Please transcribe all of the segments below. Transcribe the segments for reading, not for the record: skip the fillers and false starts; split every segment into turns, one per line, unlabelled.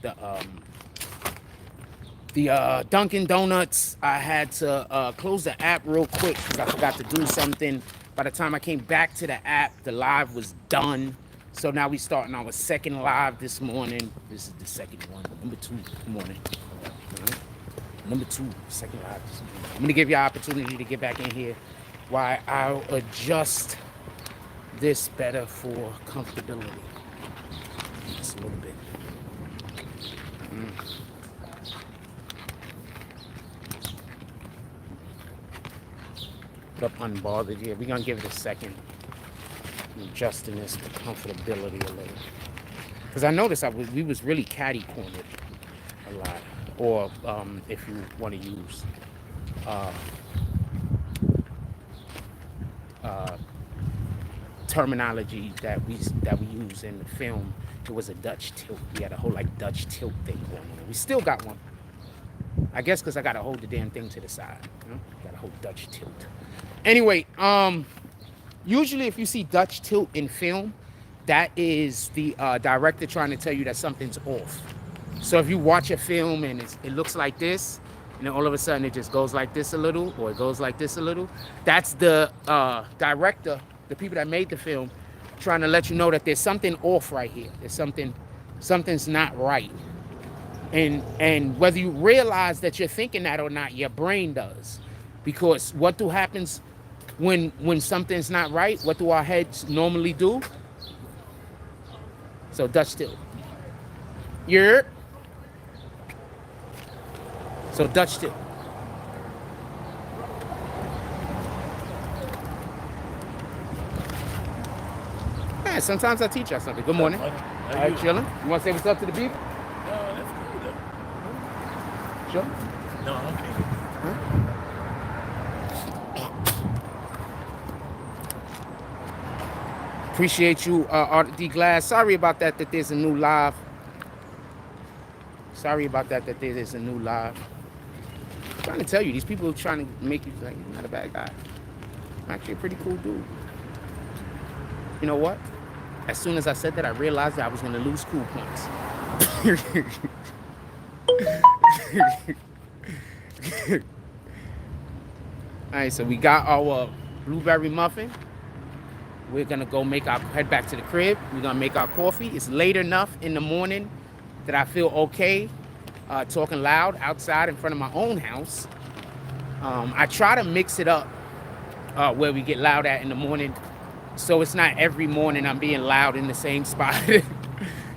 the Dunkin' Donuts. I had to close the app real quick because I forgot to do something. By the time I came back to the app, the live was done. So now we starting our second live this morning. This is the second one, number 2 morning. Right? Number 2, second live this morning. I'm gonna give you an opportunity to get back in here while I'll adjust this better for comfortability. Just a little bit. Put up unbothered here. We're gonna give it a second. Adjusting this to comfortability a little. Because I noticed we was really catty cornered a lot. Or if you want to use terminology that we use in the film, it was a Dutch tilt. We had a whole like Dutch tilt thing going on. We still got one. I guess because I gotta hold the damn thing to the side. You know? Got a whole Dutch tilt. Anyway, usually if you see Dutch tilt in film, that is the director trying to tell you that something's off. So if you watch a film and it looks like this, and then all of a sudden it just goes like this a little, or it goes like this a little, that's the director, the people that made the film, trying to let you know that there's something off right here. There's something's not right. And whether you realize that you're thinking that or not, your brain does. Because what happens when something's not right? What do our heads normally do? So Dutch tilt. Yeah. So Dutch tilt. Yeah, sometimes I teach y'all something. Good morning. All right, chilling. You want to say what's up to the people?
No, that's cool though.
Sure.
No, okay.
Appreciate you, Art D Glass. Sorry about that there's a new live. Sorry about that there is a new live. I'm trying to tell you, these people are trying to make you like, you're not a bad guy. I'm actually a pretty cool dude. You know what? As soon as I said that, I realized that I was going to lose cool points. All right, so we got our blueberry muffin. We're gonna go head back to the crib. We're gonna make our coffee. It's late enough in the morning that I feel okay talking loud outside in front of my own house. I try to mix it up where we get loud at in the morning, so it's not every morning I'm being loud in the same spot.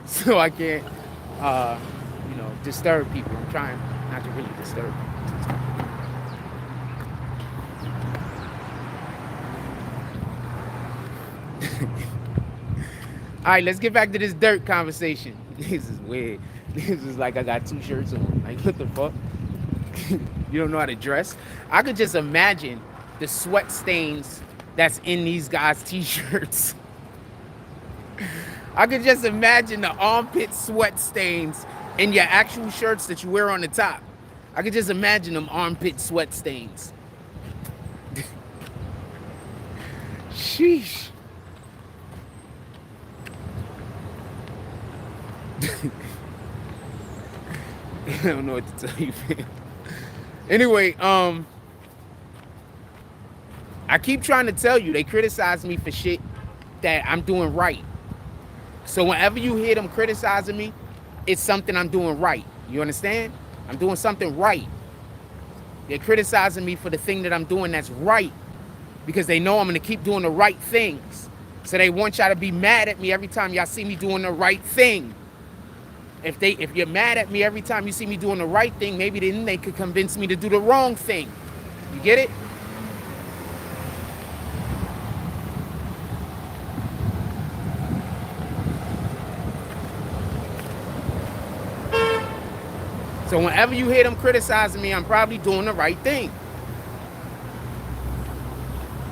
So I can't, disturb people. I'm trying not to really disturb people. All right, let's get back to this Durk conversation. This is weird. This is like I got 2 shirts on. Like, what the fuck? You don't know how to dress? I could just imagine the sweat stains that's in these guys' t-shirts. I could just imagine the armpit sweat stains in your actual shirts that you wear on the top. I could just imagine them armpit sweat stains. Sheesh. I don't know what to tell you, man. Anyway, I keep trying to tell you, they criticize me for shit that I'm doing right. So whenever you hear them criticizing me, it's something I'm doing right. You understand? I'm doing something right. They're criticizing me for the thing that I'm doing that's right, because they know I'm going to keep doing the right things. So they want y'all to be mad at me every time y'all see me doing the right thing. If you're mad at me every time you see me doing the right thing, maybe then they could convince me to do the wrong thing. You get it? So whenever you hear them criticizing me, I'm probably doing the right thing.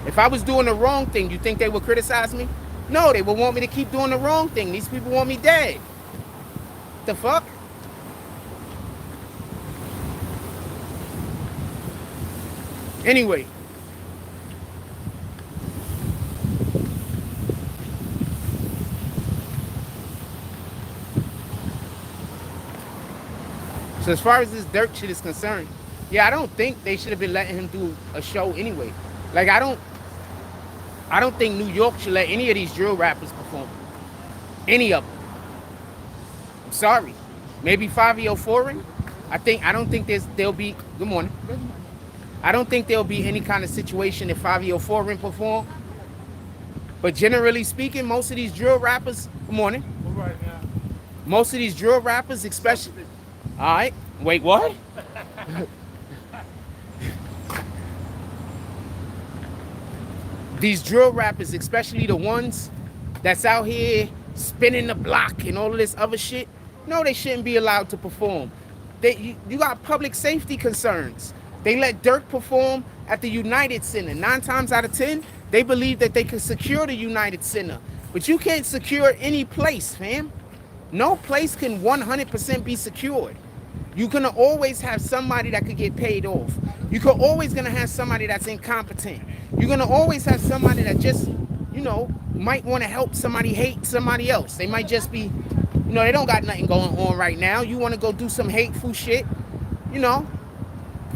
If I was doing the wrong thing, you think they would criticize me? No, they would want me to keep doing the wrong thing. These people want me dead. The fuck? Anyway. So as far as this Durk shit is concerned, yeah, I don't think they should have been letting him do a show anyway. Like I don't think New York should let any of these drill rappers perform. Any of them. I'm sorry. Maybe 504ing. I don't think there'll be good morning. I don't think there'll be any kind of situation if 504ing perform. But generally speaking, most of these drill rappers, good morning.
All right now.
Most of these drill rappers, especially. All right. Wait, what? These drill rappers, especially the ones that's out here spinning the block and all of this other shit, no, they shouldn't be allowed to perform. You got public safety concerns. They let Durk perform at the United Center. 9 times out of 10, they believe that they can secure the United Center. But you can't secure any place, fam. No place can 100% be secured. You're gonna always have somebody that could get paid off. You're always gonna have somebody that's incompetent. You're gonna always have somebody that just, might want to help somebody hate somebody else. They might just be, they don't got nothing going on right now. You want to go do some hateful shit,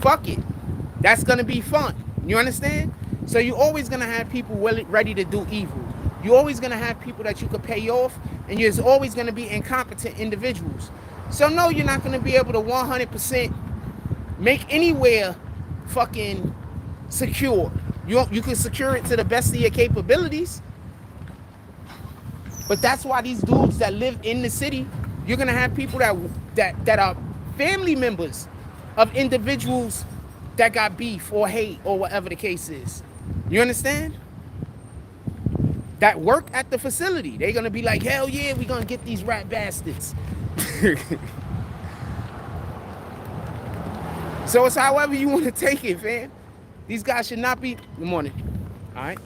fuck it. That's gonna be fun. You understand? So you're always gonna have people ready to do evil. You're always gonna have people that you could pay off, and there's always gonna be incompetent individuals. So no, you're not gonna be able to 100% make anywhere fucking secure. You can secure it to the best of your capabilities. But that's why these dudes that live in the city, you're gonna have people that are family members of individuals that got beef or hate or whatever the case is. You understand? That work at the facility. They're gonna be like, hell yeah, we're gonna get these rat bastards. So it's however you want to take it, fam. These guys should not be, good morning, all right?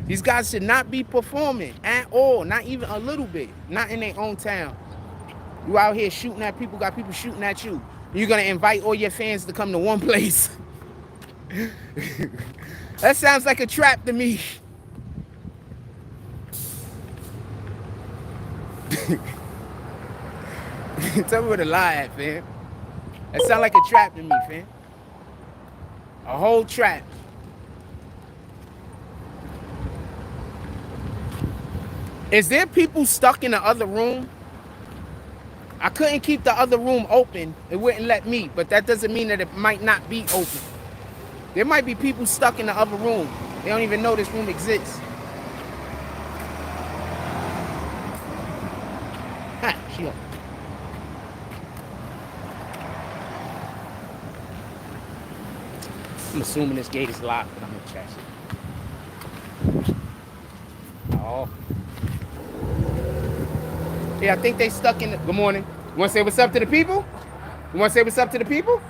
These guys should not be performing at all, not even a little bit, not in their own town. You out here shooting at people, got people shooting at you. You're gonna invite all your fans to come to one place. That sounds like a trap to me. Tell me where to lie at, fam. That sounds like a trap to me, fam. A whole trap. Is there people stuck in the other room? I couldn't keep the other room open. It wouldn't let me, but that doesn't mean that it might not be open. There might be people stuck in the other room. They don't even know this room exists. Ha, she up. I'm assuming this gate is locked, but I'm gonna check it. Oh. Yeah, I think they stuck in the, good morning. You wanna say what's up to the people? You wanna say what's up to the people?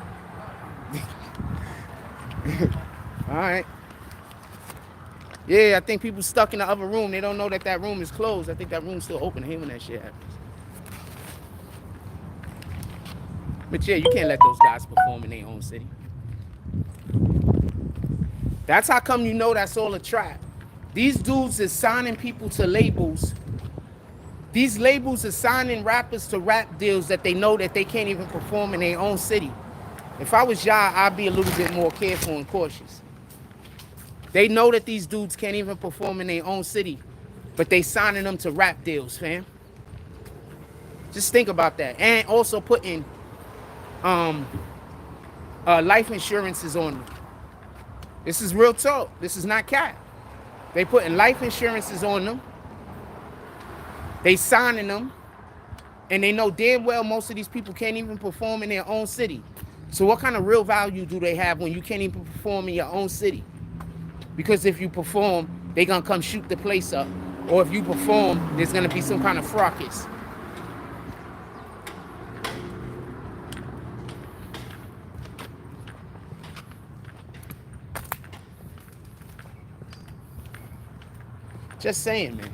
All right. Yeah, I think people stuck in the other room. They don't know that that room is closed. I think that room's still open to him when that shit happens. But yeah, you can't let those guys perform in their own city. That's how come you know that's all a trap. These dudes is signing people to labels. These labels are signing rappers to rap deals that they know that they can't even perform in their own city. If I was y'all, I'd be a little bit more careful and cautious. They know that these dudes can't even perform in their own city, but they signing them to rap deals, fam. Just think about that. And also putting life insurances on them. This is real talk. This is not cap. They putting life insurances on them. They signing them. And they know damn well most of these people can't even perform in their own city. So what kind of real value do they have when you can't even perform in your own city? Because if you perform, they gonna come shoot the place up. Or if you perform, there's gonna be some kind of fracas. Just saying, man.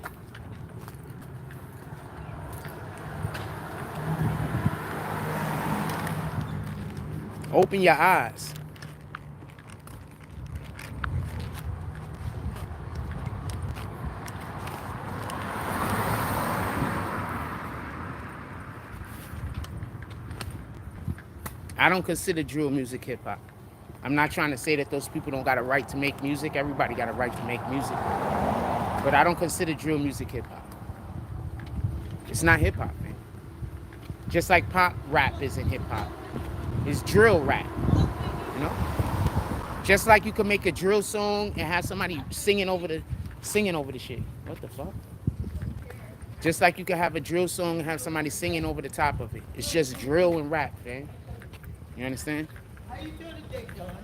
Open your eyes. I don't consider drill music hip hop. I'm not trying to say that those people don't got a right to make music. Everybody got a right to make music. But I don't consider drill music hip hop. It's not hip hop, man. Just like pop rap isn't hip hop. It's drill rap. You know? Just like you can make a drill song and have somebody singing over the shit. What the fuck? Just like you can have a drill song and have somebody singing over the top of it. It's just drill and rap, man. You understand?
How you doing today, John?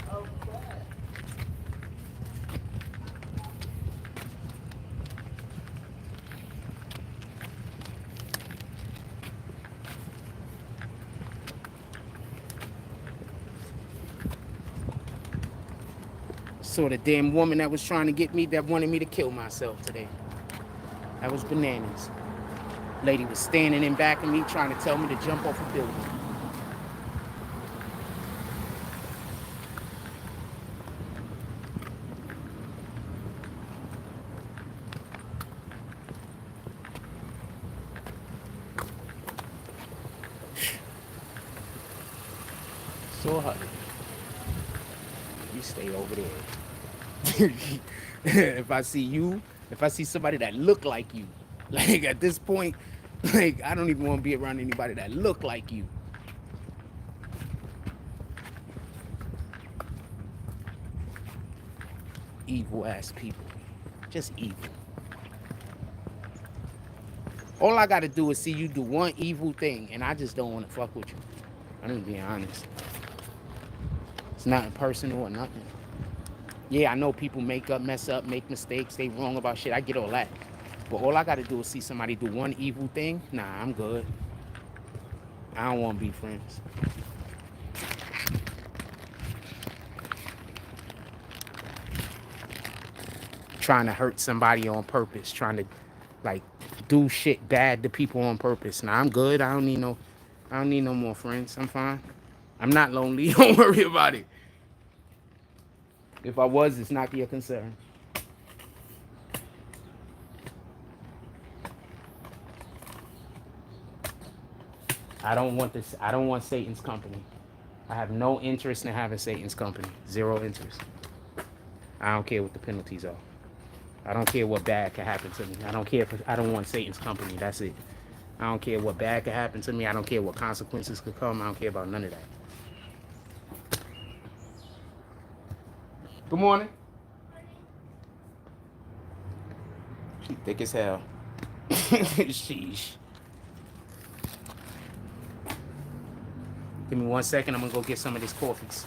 Oh, glad.
Saw the damn woman that was trying to get me, that wanted me to kill myself today. That was bananas. Lady was standing in back of me trying to tell me to jump off a building. Saw her. You stay over there. If I see somebody that look like you, like at this point, like I don't even want to be around anybody that look like you. Evil ass people. Just evil. All I gotta do is see you do one evil thing, and I just don't want to fuck with you. I'm being honest. It's nothing personal or nothing. Yeah, I know people mess up, make mistakes, they wrong about shit. I get all that. But all I gotta do is see somebody do one evil thing. Nah, I'm good. I don't want to be friends. Trying to hurt somebody on purpose, trying to like do shit bad to people on purpose. Nah, I'm good. I don't need no more friends. I'm fine. I'm not lonely. Don't worry about it. If I was, it's not your concern. I don't want this. I don't want Satan's company. I have no interest in having Satan's company. Zero interest. I don't care what the penalties are. I don't care what bad can happen to me. I don't care if I don't want Satan's company. That's it. I don't care what bad can happen to me. I don't care what consequences could come. I don't care about none of that. Good morning. She thick as hell. Sheesh. Give me 1 second. I'm gonna go get some of these coffees.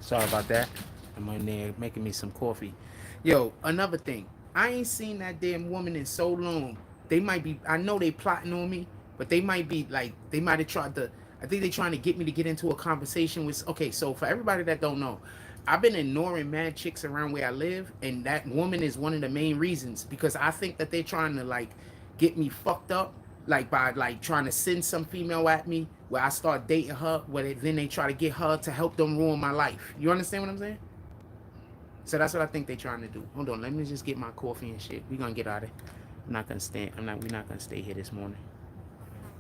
Sorry about that. I'm in there making me some coffee. Yo, another thing. I ain't seen that damn woman in so long. They might be, I know they plotting on me, but they might be like, they might have tried to, I think they trying to get me to get into a conversation with, okay, so for everybody that don't know, I've been ignoring mad chicks around where I live, and that woman is one of the main reasons, because I think that they're trying to like get me fucked up, like by like trying to send some female at me where I start dating her, then they try to get her to help them ruin my life. You understand what I'm saying? So that's what I think they're trying to do. Hold on, let me just get my coffee and shit. We gonna get out of here. I'm not gonna stay. We're not gonna stay here this morning.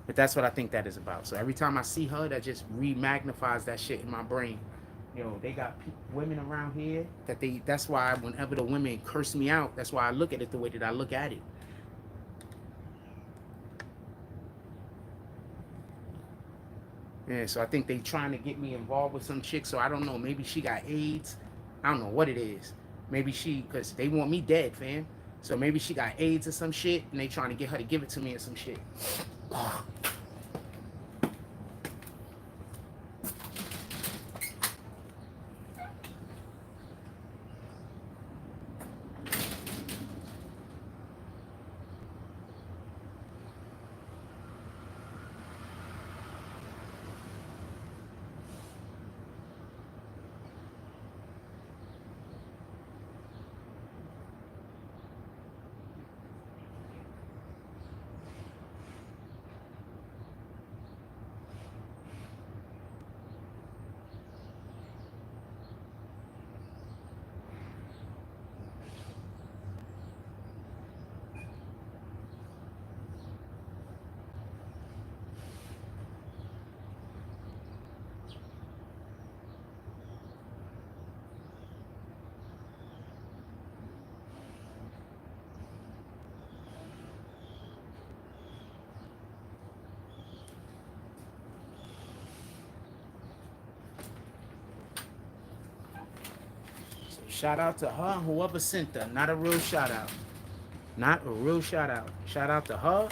But that's what I think that is about. So every time I see her, that just re-magnifies that shit in my brain. Yo, they got women around here that they. That's why whenever the women curse me out, that's why I look at it the way that I look at it. Yeah, so I think they trying to get me involved with some chick. So I don't know. Maybe she got AIDS. I don't know what it is. Maybe because they want me dead, fam. So maybe she got AIDS or some shit, and they trying to get her to give it to me or some shit. Shout out to her and whoever sent her. Not a real shout out. Not a real shout out. Shout out to her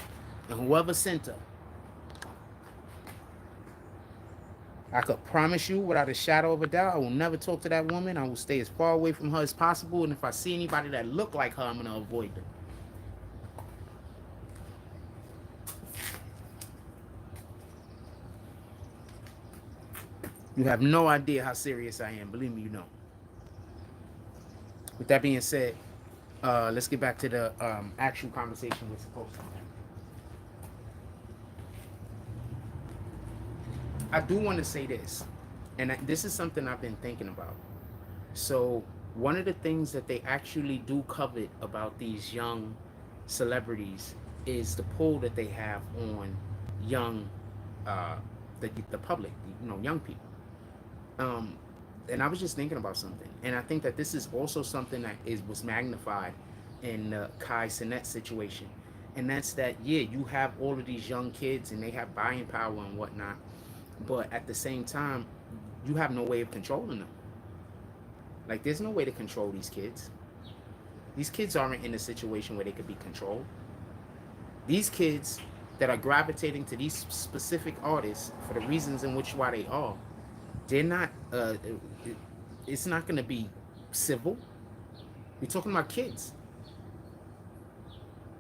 and whoever sent her. I could promise you without a shadow of a doubt, I will never talk to that woman. I will stay as far away from her as possible. And if I see anybody that look like her, I'm going to avoid them. You have no idea how serious I am. Believe me, you know. With that being said, let's get back to the actual conversation we're supposed to have. I do want to say this, and this is something I've been thinking about. So one of the things that they actually do covet about these young celebrities is the pull that they have on young, the public, young people. And I was just thinking about something, and I think that this is also something that was magnified in the Kai Cenat situation, and that's that, yeah, you have all of these young kids and they have buying power and whatnot, but at the same time, you have no way of controlling them. Like, there's no way to control these kids. These kids aren't in a situation where they could be controlled. These kids that are gravitating to these specific artists for the reasons in which why they are, they're not, it's not going to be civil. We're talking about kids.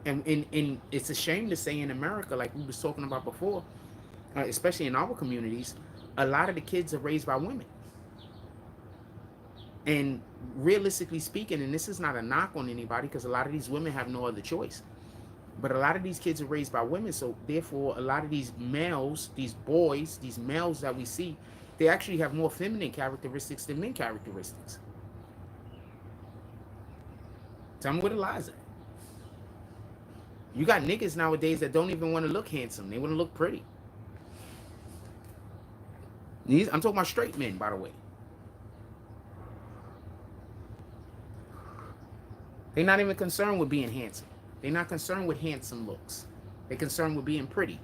And it's a shame to say in America, like we was talking about before, especially in our communities, a lot of the kids are raised by women. And realistically speaking, and this is not a knock on anybody, because a lot of these women have no other choice, but a lot of these kids are raised by women. So therefore, a lot of these males, these boys, these males that we see, they actually have more feminine characteristics than men characteristics. Tell me what it lies at. You got niggas nowadays that don't even want to look handsome. They want to look pretty. I'm talking about straight men, by the way. They're not even concerned with being handsome. They're not concerned with handsome looks. They're concerned with being pretty.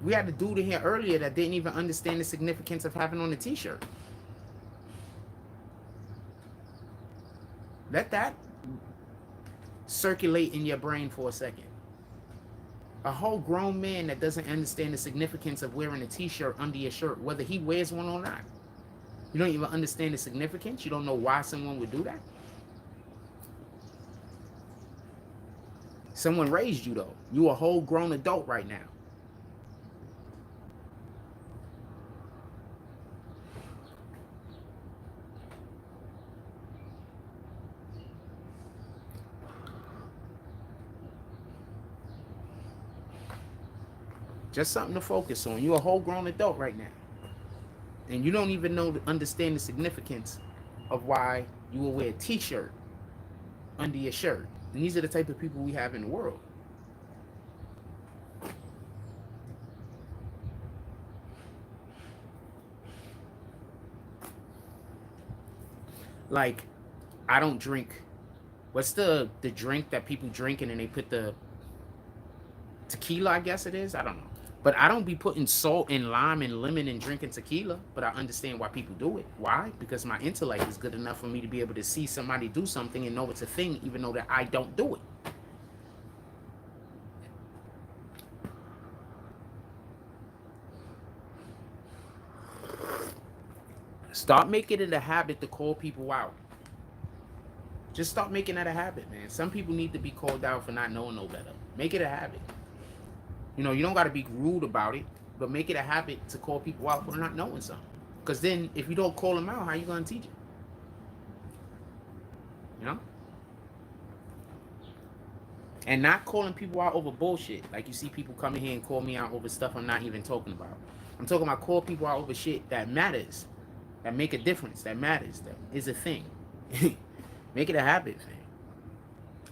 We had a dude in here earlier that didn't even understand the significance of having on a t-shirt. Let that circulate in your brain for a second. A whole grown man that doesn't understand the significance of wearing a t-shirt under your shirt, whether he wears one or not. You don't even understand the significance. You don't know why someone would do that. Someone raised you though. You a whole grown adult right now. Just something to focus on. You're a whole grown adult right now. And you don't even understand the significance of why you will wear a t-shirt under your shirt. And these are the type of people we have in the world. Like, I don't drink. What's the drink that people drink and then they put the tequila, I guess it is? I don't know. But I don't be putting salt and lime and lemon and drinking tequila. But I understand why people do it. Why? Because my intellect is good enough for me to be able to see somebody do something and know it's a thing, even though that I don't do it. Start making it a habit to call people out. Just start making that a habit, man. Some people need to be called out for not knowing no better. Make it a habit. You know, you don't got to be rude about it, but make it a habit to call people out for not knowing something. Because then if you don't call them out, how you going to teach it? You know? And not calling people out over bullshit. Like you see people coming here and call me out over stuff I'm not even talking about. I'm talking about call people out over shit that matters. That make a difference. That matters. That is a thing. Make it a habit, man.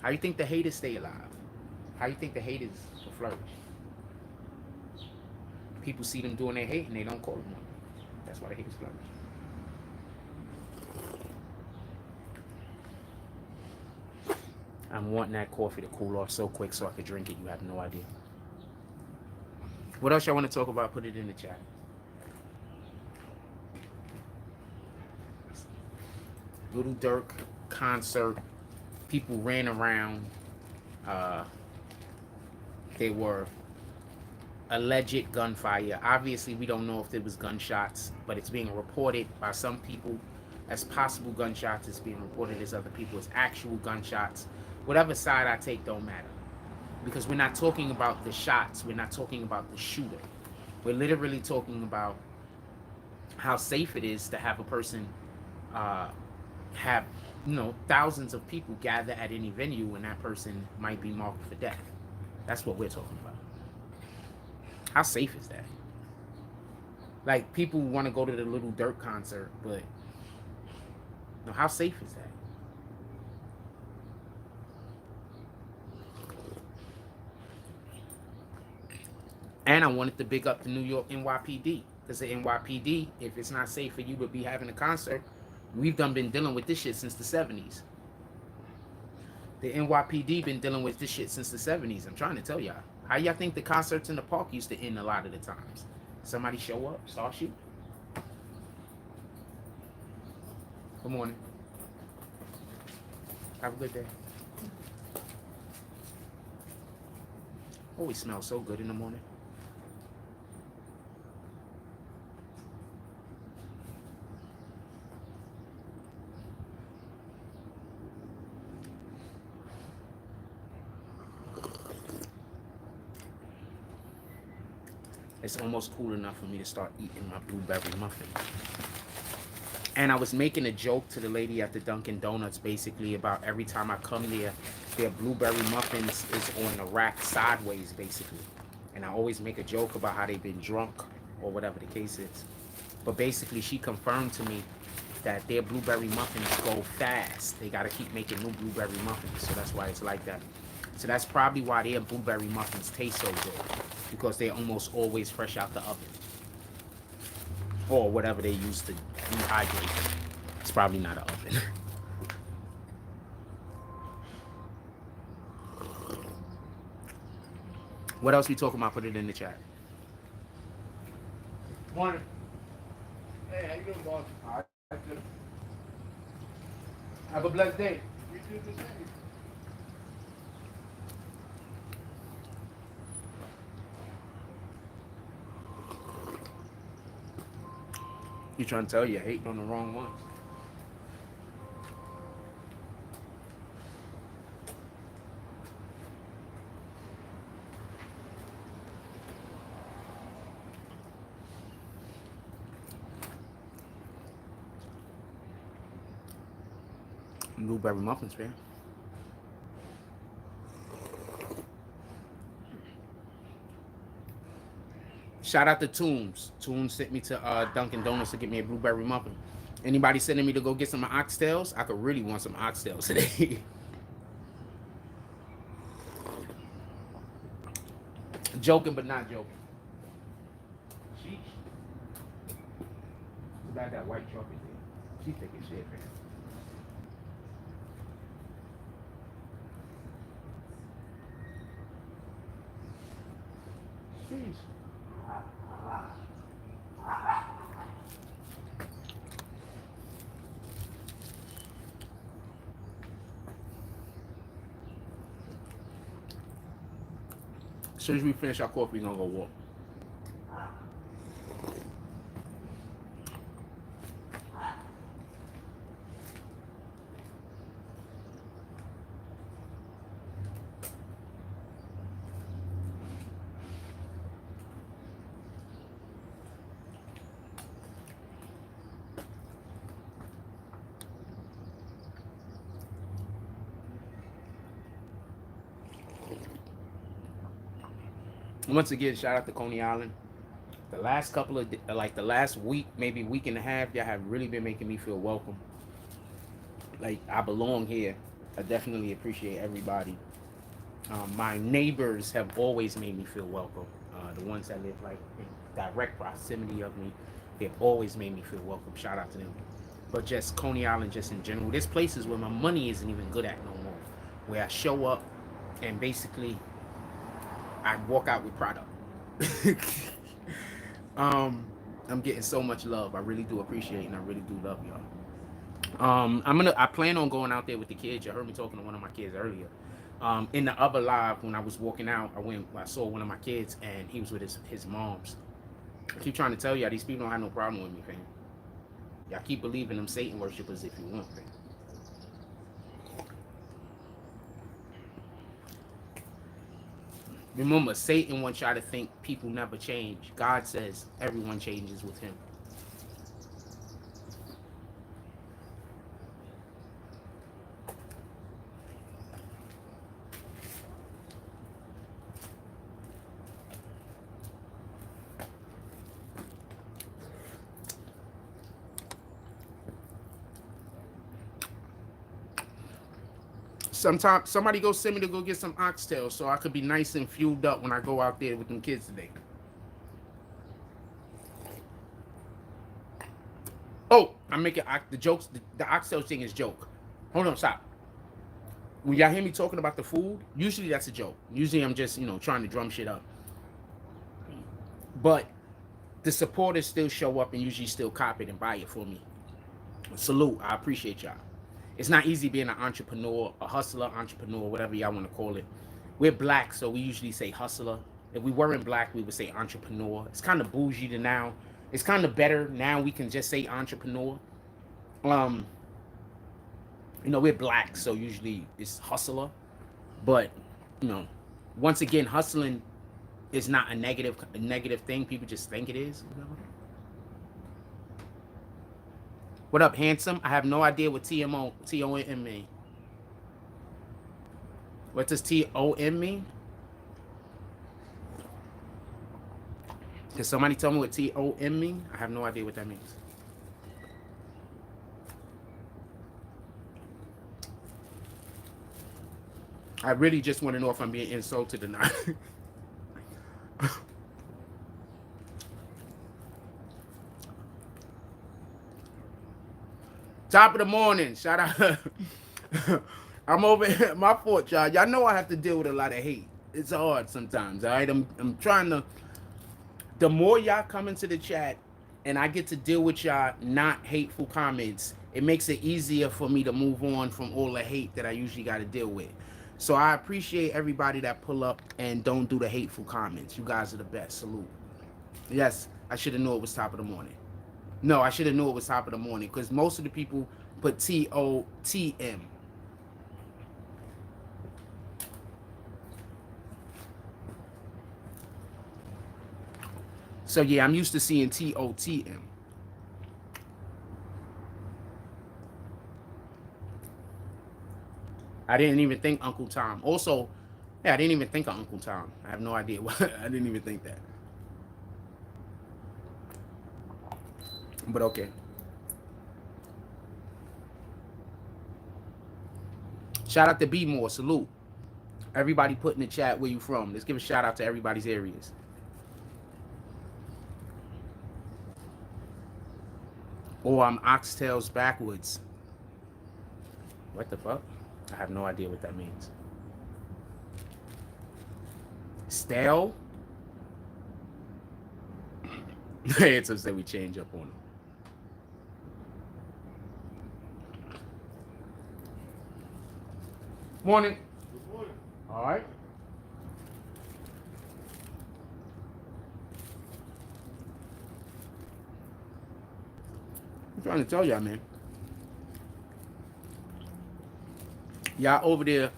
How you think the haters stay alive? How you think the haters will flourish? People see them doing their hate and they don't call them one. That's why the haters flourish. I'm wanting that coffee to cool off so quick so I could drink it. You have no idea. What else y'all want to talk about? Put it in the chat. Lil Durk concert. People ran around. They were alleged gunfire. Obviously, we don't know if there was gunshots, but it's being reported by some people as possible gunshots. It's being reported as other people as actual gunshots. Whatever side I take don't matter. Because we're not talking about the shots. We're not talking about the shooter. We're literally talking about how safe it is to have a person have, thousands of people gather at any venue when that person might be marked for death. That's what we're talking about. How safe is that? Like, people want to go to the Lil Durk concert, but how safe is that? And I wanted to big up the New York NYPD, because the NYPD, if it's not safe for you to be having a concert, we've been dealing with this shit since the 70s. The NYPD been dealing with this shit since the 70s. I'm trying to tell y'all. How y'all think the concerts in the park used to end a lot of the times? Somebody show up, start shooting. Good morning. Have a good day. Always smells so good in the morning. It's almost cool enough for me to start eating my blueberry muffin. And I was making a joke to the lady at the Dunkin' Donuts, basically, about every time I come there, their blueberry muffins is on the rack sideways, basically. And I always make a joke about how they've been drunk or whatever the case is. But basically, she confirmed to me that their blueberry muffins go fast. They got to keep making new blueberry muffins, so that's why it's like that. So that's probably why their blueberry muffins taste so good, because they're almost always fresh out the oven. Or whatever they use to dehydrate them. It's probably not an oven. What else we talking about? Put it in the chat.
Morning. Hey, how you doing, boss? All right. Have a blessed day. You do the same.
You trying to tell you hating on the wrong ones. Blueberry muffins, man. Shout out to Toombs. Toombs sent me to Dunkin' Donuts to get me a blueberry muffin. Anybody sending me to go get some oxtails? I could really want some oxtails today. Joking, but not joking. Sheesh. Got that white chocolate there. She thinking shit, man. Sheesh. As soon as we finish our coffee, we're gonna go walk. Once again, shout out to Coney Island. The last couple of, like the last week, maybe week and a half, y'all have really been making me feel welcome. Like I belong here. I definitely appreciate everybody. My neighbors have always made me feel welcome. The ones that live like in direct proximity of me, they've always made me feel welcome. Shout out to them. But just Coney Island, just in general, there's places where my money isn't even good at no more. Where I show up and basically I walk out with product. I'm getting so much love. I really do appreciate it, and I really do love y'all. I plan on going out there with the kids. You heard me talking to one of my kids earlier. In the other live, when I was walking out, I saw one of my kids, and he was with his moms. I keep trying to tell y'all, these people don't have no problem with me, fam. Y'all keep believing them Satan worshipers if you want, fam. Remember, Satan wants y'all to think people never change. God says everyone changes with him. Sometimes somebody go send me to go get some oxtail so I could be nice and fueled up when I go out there with them kids today. Oh, I'm making the jokes. The oxtail thing is joke. Hold on, stop. When y'all hear me talking about the food, usually that's a joke. Usually I'm just, trying to drum shit up. But the supporters still show up and usually still cop it and buy it for me. Salute. I appreciate y'all. It's not easy being an entrepreneur, a hustler, entrepreneur, whatever y'all want to call it. We're black, so we usually say hustler. If we weren't black, we would say entrepreneur. It's kind of bougie to now. It's kind of better now. We can just say entrepreneur. We're black, so usually it's hustler. But once again, hustling is not a negative thing. People just think it is. What up, handsome? I have no idea what T-O-M mean. What does T-O-M mean? Can somebody tell me what T-O-M mean? I have no idea what that means. I really just want to know if I'm being insulted or not. Top of the morning. Shout out. I'm over here. My fault, y'all. Y'all know I have to deal with a lot of hate. It's hard sometimes, all right? I'm trying to... The more y'all come into the chat and I get to deal with y'all not hateful comments, it makes it easier for me to move on from all the hate that I usually got to deal with. So I appreciate everybody that pull up and don't do the hateful comments. You guys are the best. Salute. Yes, I should have known it was top of the morning. No, I should have knew it was top of the morning because most of the people put TOTM. So yeah, I'm used to seeing TOTM. I didn't even think Uncle Tom. Also, yeah, I didn't even think of Uncle Tom. I have no idea why. I didn't even think that. But okay. Shout out to B More. Salute. Everybody put in the chat where you from. Let's give a shout out to everybody's areas. Or I'm oxtails backwards. What the fuck? I have no idea what that means. Stale? It's to say we change up on them. Morning.
Good morning.
All right. I'm trying to tell y'all, man. Y'all over there,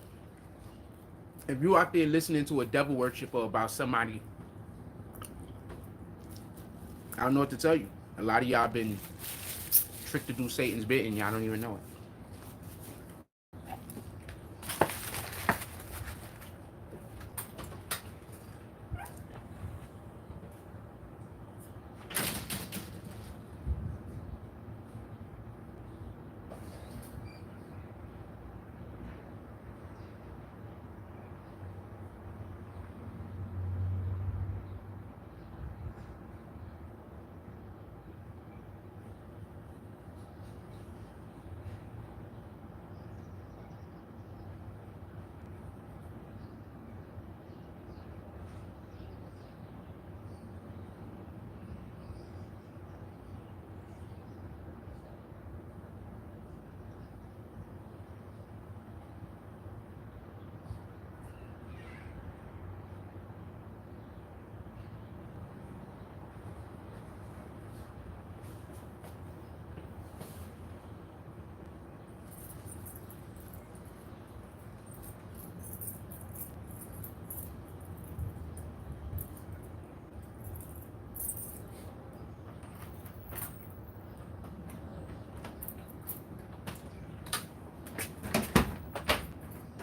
if you out there listening to a devil worshiper about somebody, I don't know what to tell you. A lot of y'all been tricked to do Satan's bit and y'all don't even know it.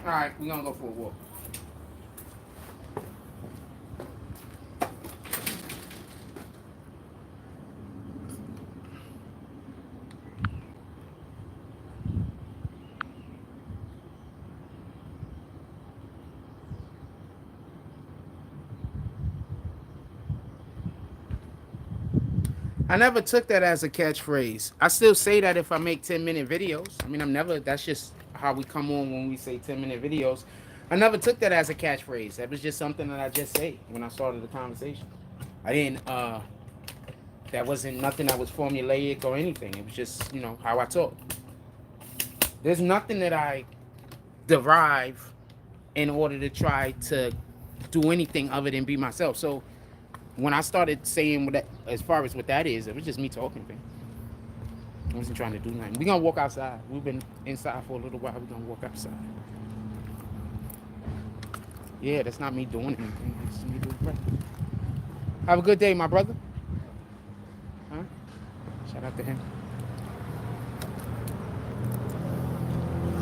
All right, we're gonna go for a walk. I never took that as a catchphrase. I still say that if I make 10-minute videos. I mean, that's just how we come on when we say 10-minute videos. I never took that as a catchphrase. That was just something that I just say when I started the conversation. I didn't, that wasn't nothing that was formulaic or anything. It was just, how I talk. There's nothing that I derive in order to try to do anything other than be myself. So, when I started saying that, as far as what that is, it was just me talking, man. I wasn't trying to do nothing. We're going to walk outside. We've been inside for a little while. We're going to walk outside. Yeah, that's not me doing anything. It's me doing right. Have a good day, my brother. Huh? Shout out to him.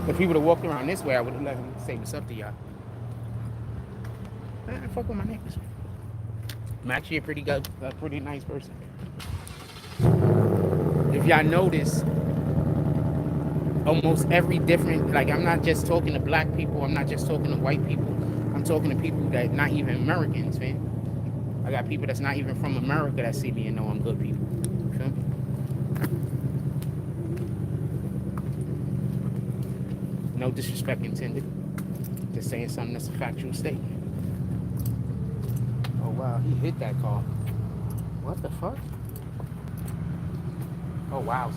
If he would have walked around this way, I would have let him say what's up to y'all. Fuck with my neighbors. I'm actually a pretty nice person. If y'all notice, almost every different, like I'm not just talking to black people, I'm not just talking to white people, I'm talking to people that not even Americans, man. I got people that's not even from America that see me and know I'm good people. Feel me? No disrespect intended. Just saying something that's a factual statement. Oh wow, he hit that car. What the fuck? Oh wow,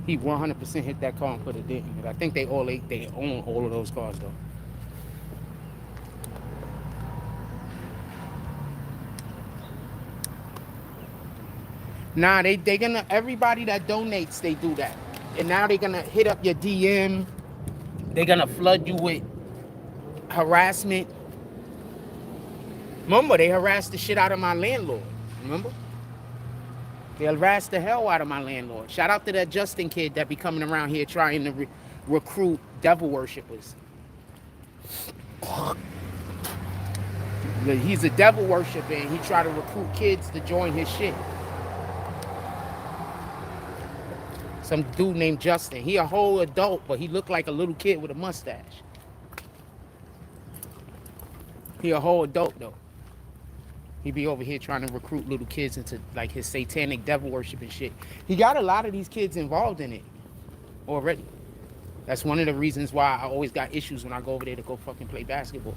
he 100% hit that car and put a dent in it. I think they own all of those cars though. Nah, they gonna, everybody that donates, they do that. And now they gonna hit up your DM. They gonna flood you with harassment. Remember, they harassed the shit out of my landlord. Remember? They harassed the hell out of my landlord. Shout out to that Justin kid that be coming around here trying to recruit devil worshippers. He's a devil worshipper and he try to recruit kids to join his shit. Some dude named Justin. He a whole adult, but he looked like a little kid with a mustache. He a whole adult though. He be over here trying to recruit little kids into like his satanic devil worship and shit. He got a lot of these kids involved in it already. That's one of the reasons why I always got issues when I go over there to go fucking play basketball.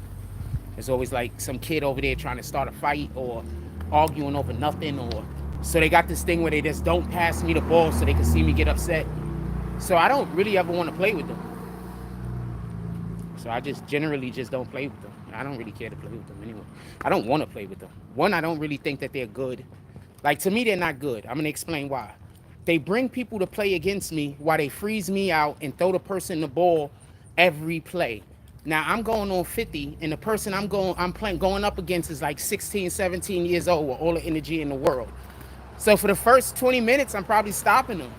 There's always like some kid over there trying to start a fight or arguing over nothing, or so they got this thing where they just don't pass me the ball so they can see me get upset. So I don't really ever want to play with them. So I just generally just don't play with them. I don't really care to play with them anyway. I don't want to play with them. One, I don't really think that they're good. Like, to me, they're not good. I'm going to explain why. They bring people to play against me while they freeze me out and throw the person the ball every play. Now, I'm going on 50, and the person I'm going up against is like 16, 17 years old with all the energy in the world. So for the first 20 minutes, I'm probably stopping them.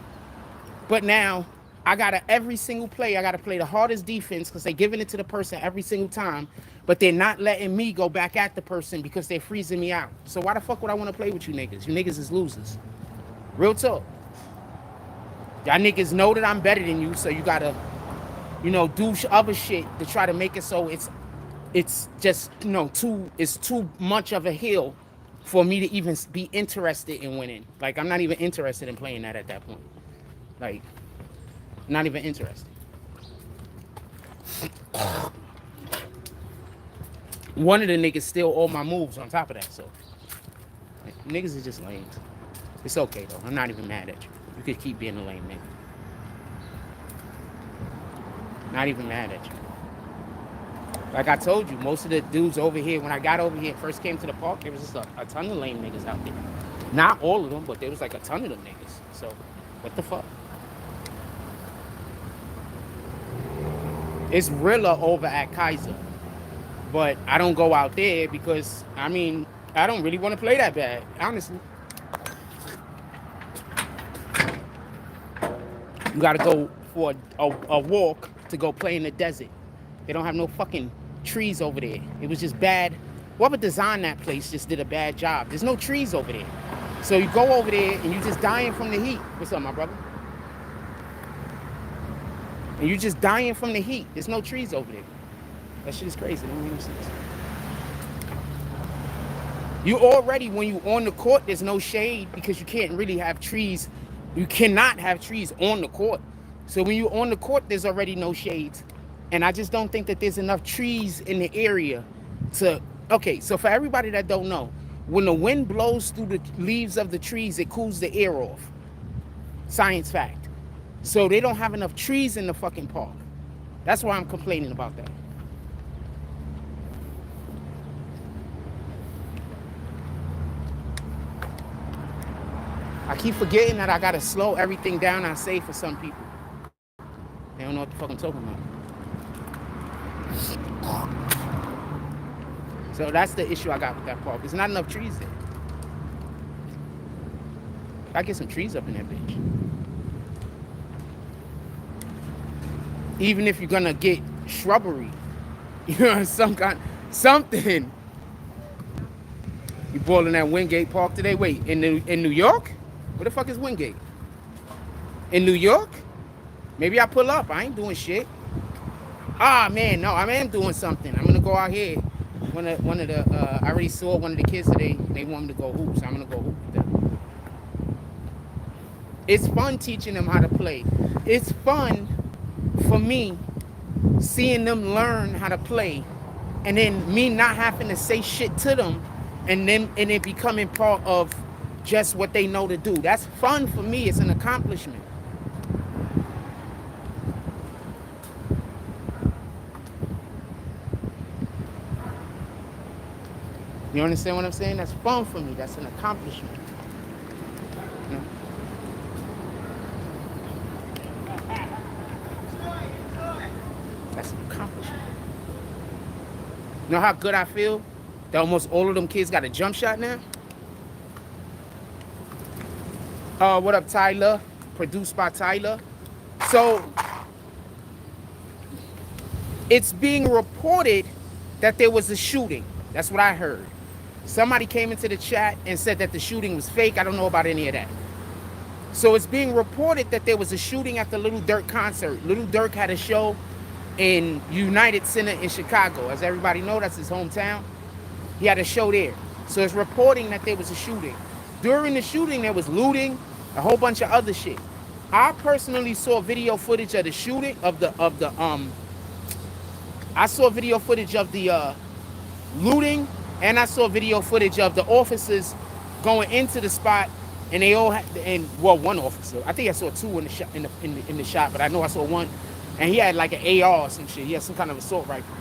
But now, every single play, I got to play the hardest defense because they're giving it to the person every single time, but they're not letting me go back at the person because they're freezing me out. So why the fuck would I want to play with you niggas? You niggas is losers. Real talk. Y'all niggas know that I'm better than you, so you got to, do other shit to try to make it so it's just, it's too much of a hill for me to even be interested in winning. Like, I'm not even interested in playing that at that point. Like, not even interested. One of the niggas steal all my moves on top of that, so niggas is just lame. It's okay though. I'm not even mad at you. You could keep being a lame nigga. Not even mad at you. Like I told you, most of the dudes over here, when I got over here, first came to the park, there was just a ton of lame niggas out there. Not all of them, but there was like a ton of them niggas. So, what the fuck? It's realer over at Kaiser. But I don't go out there because, I don't really want to play that bad, honestly. You got to go for a walk to go play in the desert. They don't have no fucking trees over there. It was just bad. Whoever designed that place just did a bad job. There's no trees over there. So you go over there and you just dying from the heat. What's up, my brother? And you're just dying from the heat. There's no trees over there. That shit is crazy. It don't make no sense. You already, when you on the court, there's no shade because you can't really have trees. You cannot have trees on the court. So when you're on the court, there's already no shades. And I just don't think that there's enough trees in the area to... Okay, so for everybody that don't know, when the wind blows through the leaves of the trees, it cools the air off. Science fact. So they don't have enough trees in the fucking park. That's why I'm complaining about that. I keep forgetting that I gotta slow everything down I say for some people. They don't know what the fuck I'm talking about. So that's the issue I got with that park. There's not enough trees there. I get some trees up in that bitch. Even if you're gonna get shrubbery, something. You boiling at Wingate Park today? Wait, in New York? Where the fuck is Wingate? In New York? Maybe I pull up. I ain't doing shit. Ah, man, no, I am doing something. I'm gonna go out here. One of the I already saw one of the kids today. They want me to go hoop, so I'm gonna go hoop with them. It's fun teaching them how to play. It's fun for me seeing them learn how to play, and then me not having to say shit to them, and it becoming part of just what they know to do. That's fun for me. It's an accomplishment. You understand what I'm saying? That's fun for me. That's an accomplishment. You know what You know how good I feel that almost all of them kids got a jump shot now? What up, Tyler? Produced by Tyler. So it's being reported that there was a shooting. That's what I heard. Somebody came into the chat and said that the shooting was fake. I don't know about any of that. So it's being reported that there was a shooting at the Lil Durk concert. Lil Durk had a show in United Center in Chicago. As everybody knows, that's his hometown. He had a show there. So it's reporting that there was a shooting. During the shooting, there was looting, a whole bunch of other shit. I personally saw video footage of the shooting, I saw video footage of the looting, and I saw video footage of the officers going into the spot, and they all had, and well, one officer. I think I saw two in the shot, in the shot, but I know I saw one, and he had like an AR or some shit. He had some kind of assault rifle.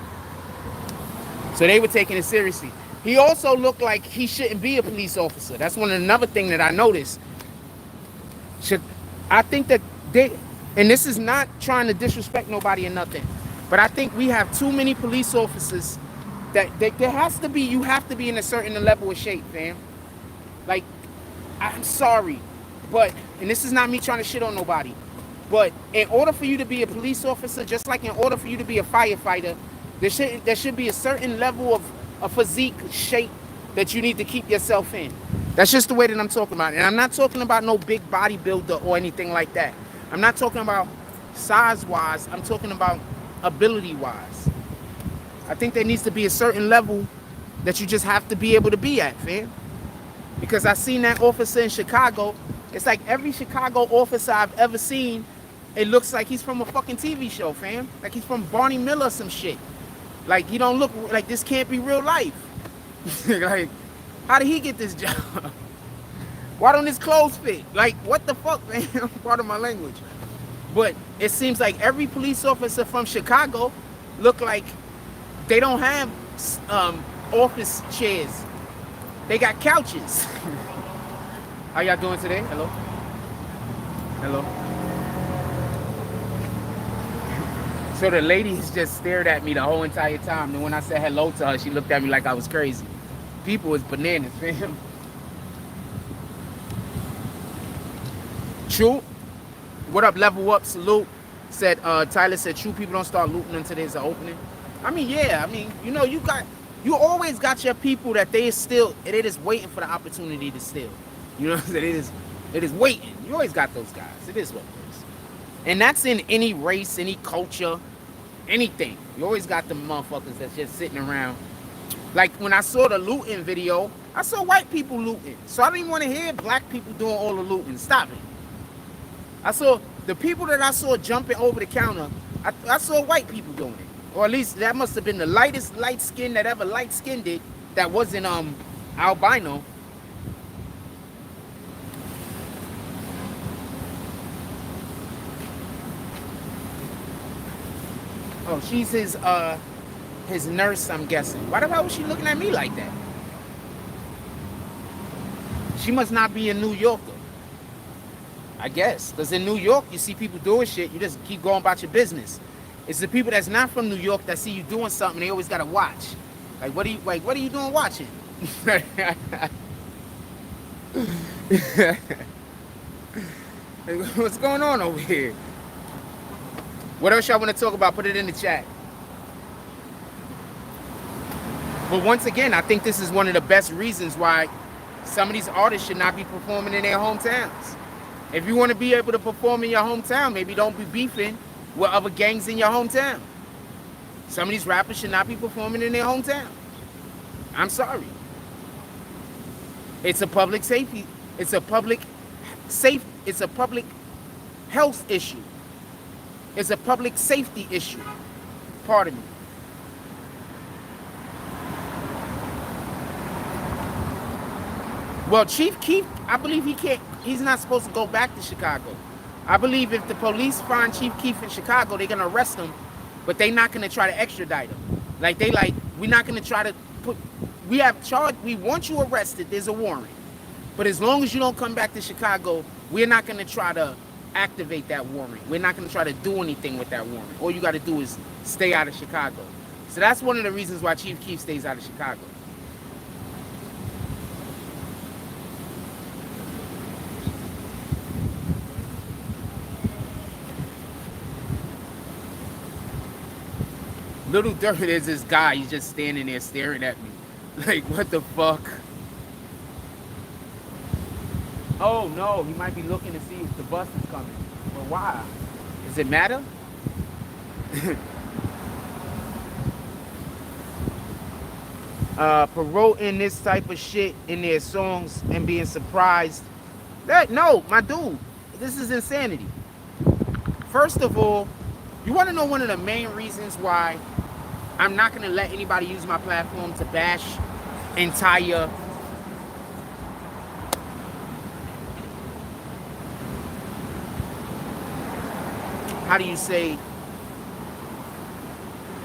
So they were taking it seriously. He also looked like he shouldn't be a police officer. That's another thing that I noticed. I think that and this is not trying to disrespect nobody or nothing, but I think we have too many police officers that there has to be, you have to be in a certain level of shape, fam. Like, I'm sorry, but, and this is not me trying to shit on nobody, but in order for you to be a police officer, just like in order for you to be a firefighter, there should be a certain level of a physique shape that you need to keep yourself in. That's just the way that I'm talking about it. And I'm not talking about no big bodybuilder or anything like that. I'm not talking about size-wise. I'm talking about ability-wise. I think there needs to be a certain level that you just have to be able to be at, fam. Because I seen that officer in Chicago. It's like every Chicago officer I've ever seen, it looks like he's from a fucking TV show, fam. Like he's from Barney Miller or some shit. Like, you don't look like this can't be real life. Like, how did he get this job? Why don't his clothes fit? Like, what the fuck, man? Part of my language. But it seems like every police officer from Chicago look like they don't have office chairs. They got couches. How y'all doing today? Hello? Hello? So the ladies just stared at me the whole entire time. And when I said hello to her, she looked at me like I was crazy. People is bananas, fam. True. What up, level up, salute. Said Tyler said true people don't start looting until there's an opening. I mean, yeah, I mean, you know, you always got your people that they just waiting for the opportunity to steal. You know what I'm saying? It is waiting. You always got those guys. It is what it is. And that's in any race, any culture, anything. You always got the motherfuckers that's just sitting around. Like when I saw the looting video, I saw white people looting. So I didn't want to hear black people doing all the looting. Stop it. I saw the people that I saw jumping over the counter, I saw white people doing it. Or at least that must have been the lightest light skin that ever light skinned it that wasn't albino. Oh, she's his nurse, I'm guessing. Why the hell was she looking at me like that? She must not be a New Yorker. I guess. Because in New York, you see people doing shit, you just keep going about your business. It's the people that's not from New York that see you doing something, they always gotta watch. Like, what are you doing watching? What's going on over here? What else y'all want to talk about? Put it in the chat. But once again, I think this is one of the best reasons why some of these artists should not be performing in their hometowns. If you want to be able to perform in your hometown, maybe don't be beefing with other gangs in your hometown. Some of these rappers should not be performing in their hometown. I'm sorry. It's a public safety. It's a public health issue. It's a public safety issue. Pardon me. Well, Chief Keef, I believe he's not supposed to go back to Chicago. I believe if the police find Chief Keef in Chicago, they're gonna arrest him, but they're not gonna try to extradite him. We're not gonna try to we want you arrested, there's a warrant. But as long as you don't come back to Chicago, we're not gonna try to activate that warrant. We're not gonna try to do anything with that warrant. All you gotta do is stay out of Chicago. So that's one of the reasons why Chief Keef stays out of Chicago. Lil Durk is this guy. He's just standing there staring at me. Like, what the fuck? Oh, no. He might be looking to see if the bus is coming. But why? Does it matter? Promoting this type of shit in their songs and being surprised. No, my dude. This is insanity. First of all, you want to know one of the main reasons why I'm not going to let anybody use my platform to bash entire how do you say,